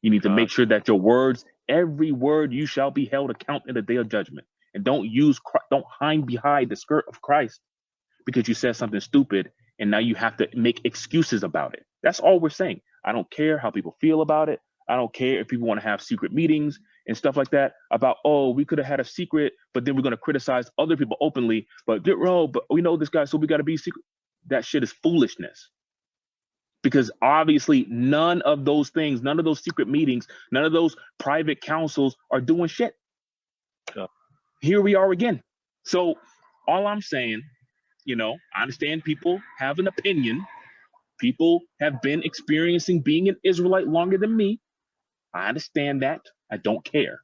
You need to make sure that your words, every word you shall be held account in the day of judgment. And don't hide behind the skirt of Christ because you said something stupid and now you have to make excuses about it. That's all we're saying. I don't care how people feel about it. I don't care if people want to have secret meetings and stuff like that about, oh, we could have had a secret, but then we're going to criticize other people openly. But we know this guy, so we got to be secret. That shit is foolishness. Because obviously none of those things, none of those secret meetings, none of those private councils are doing shit. Here we are again. So all I'm saying, I understand people have an opinion. People have been experiencing being an Israelite longer than me. I understand that. I don't care.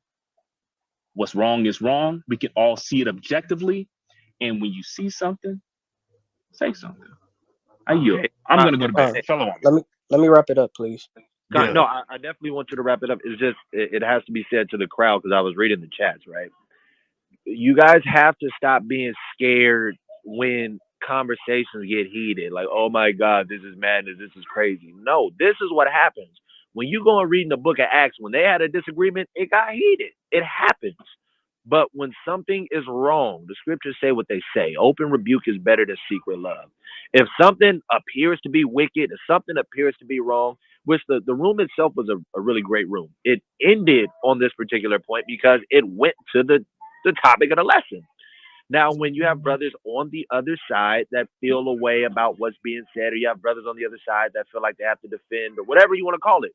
What's wrong is wrong. We can all see it objectively. And when you see something, say something. I'm going to go to bed. Shalom. Let me wrap it up, please. No, I definitely want you to wrap it up. It's just, it has to be said to the crowd because I was reading the chats, right? You guys have to stop being scared when conversations get heated. Like, oh my God, this is madness. This is crazy. No, this is what happens. When you go and read in the book of Acts, when they had a disagreement, it got heated. It happens. But when something is wrong, the scriptures say what they say. Open rebuke is better than secret love. If something appears to be wicked, if something appears to be wrong, which the room itself was a really great room. It ended on this particular point because it went to the topic of the lesson. Now, when you have brothers on the other side that feel a way about what's being said, or you have brothers on the other side that feel like they have to defend, or whatever you want to call it,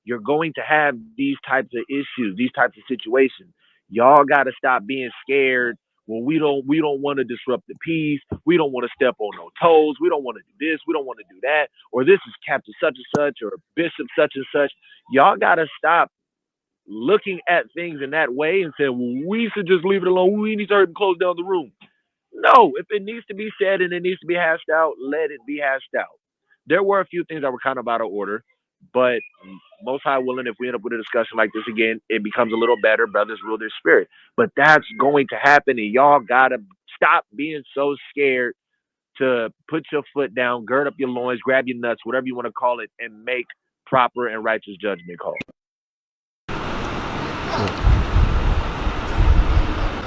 you're going to have these types of issues, these types of situations. Y'all got to stop being scared. Well, we don't want to disrupt the peace. We don't want to step on no toes. We don't want to do this. We don't want to do that. Or this is Captain such and such, or Bishop such and such. Y'all got to stop looking at things in that way and say, well, we should just leave it alone. We need to hurry and close down the room. No, if it needs to be said and it needs to be hashed out, let it be hashed out. There were a few things that were kind of out of order, but most high willing, if we end up with a discussion like this again, it becomes a little better. Brothers rule their spirit. But that's going to happen, and y'all got to stop being so scared to put your foot down, gird up your loins, grab your nuts, whatever you want to call it, and make proper and righteous judgment calls.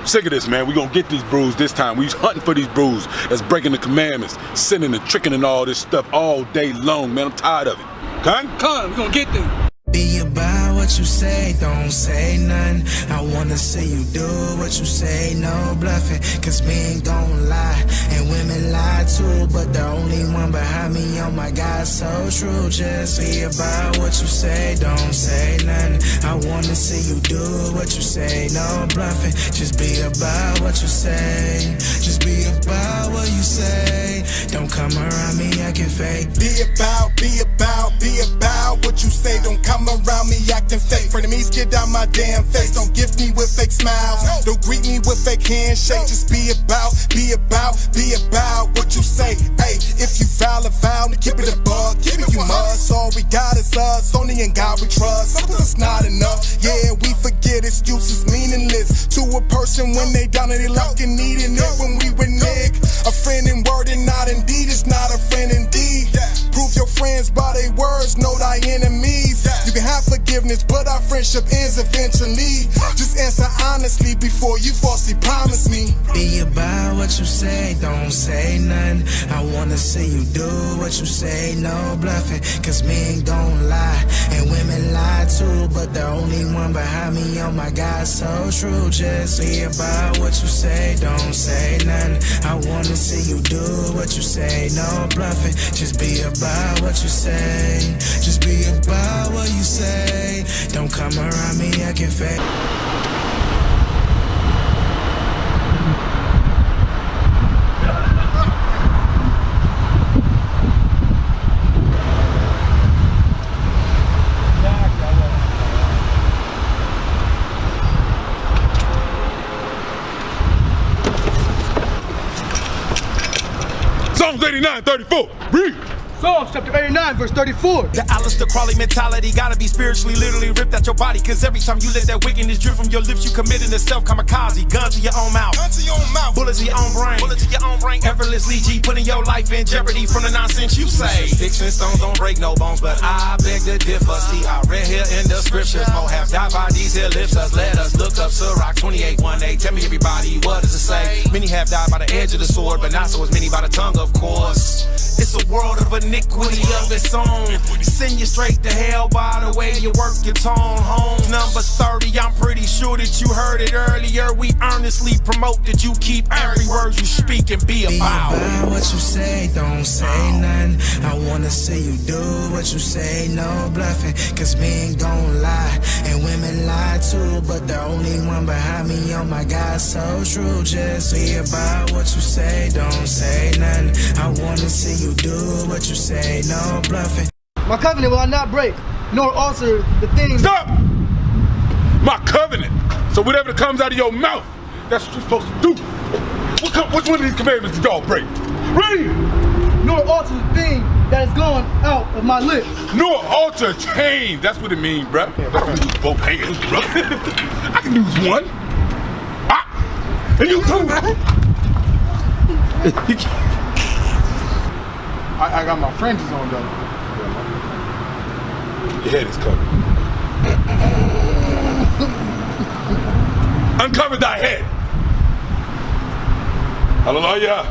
Sick of this, man. We gonna get these brews this time. We hunting for these brews that's breaking the commandments, sinning and tricking and all this stuff all day long, man. I'm tired of it. Con, we gonna get them. Be about what what you say, don't say nothing. I wanna see you do what you say, no bluffing. Cause men gon' lie, and women lie too. But the only one behind me, oh my God, so true. Just be about what you say, don't say nothing. I wanna see you do what you say, no bluffing. Just be about what you say, just be about what you say. Don't come around me acting fake. Be about what you say. Don't come around me acting fake. Frenemies, get out my damn face. Don't gift me with fake smiles. Don't greet me with fake handshake. Just be about what you say. Hey, if you foul a foul, keep it a bug. Keep it you must. All we got is us. Only in God we trust. Something that's not enough. Yeah, we forget excuses meaningless to a person when they down and they luck and needing it. When we were Nick, a friend in word and not in deed is not a friend indeed. Prove your friends by their words, know thy enemies. You can have forgiveness, but our friendship ends eventually. Just answer honestly before you falsely promise me. Be about what you say, don't say nothing. I wanna see you do what you say, no bluffing. Cause men gon' lie, and women lie too. But the only one behind me, oh my God, so true. Just be about what you say, don't say nothing. I wanna see you do what you say, no bluffing. Just be about what you say, just be about what you say. Don't come around me acting fake. Psalms 89:34. Read. Psalms chapter 89, verse 34. The Alistair Crawley mentality gotta be spiritually, literally ripped out your body. Cause every time you let that wickedness drip from your lips, you committing a self-kamikaze. Gun to your own mouth. Gun to your own mouth. Bullet to your own brain. Bullet to your own brain. Effortlessly, G, putting your life in jeopardy from the nonsense you say. Sticks and stones don't break no bones, but I beg to differ. See, I read here in the scriptures. More have died by these here lips. Let us look up Tazaryach 28:1-8. Tell me everybody, what does it say? Many have died by the edge of the sword, but not so as many by the tongue, of course. It's a world of iniquity of its own. Send you straight to hell by the way you work your tone home. Numbers 30, I'm pretty sure that you heard it earlier. We earnestly promote that you keep every word you speak and be about. Be about what you say, don't say nothing. I wanna see you do what you say, no bluffing. Cause men gon' lie, and women lie too. But the only one behind me, oh my God, so true. Just be about what you say, don't say nothing. I wanna see you do what you say, no bluffing. My covenant will I not break, nor alter the things. Stop! My covenant. So whatever comes out of your mouth, that's what you're supposed to do. Which one of these commandments did y'all break? Read! Nor alter the thing that has gone out of my lips. Nor alter, change. That's what it means, bruh. I can use both hands, bruh. I can use one. And you too. I got my fringes on though. Your head is covered. Uncover thy head. Hallelujah.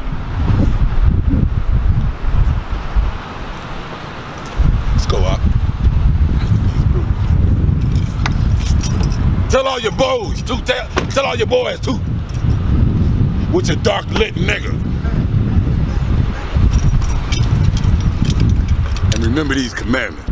Let's go up. Tell all your boys too. Tell all your boys too. With your dark lit nigga. And remember these commandments.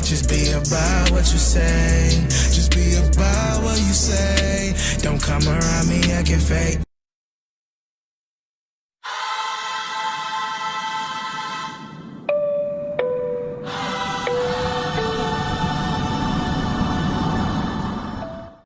Just be about what you say, just be about what you say. Don't come around me acting fake.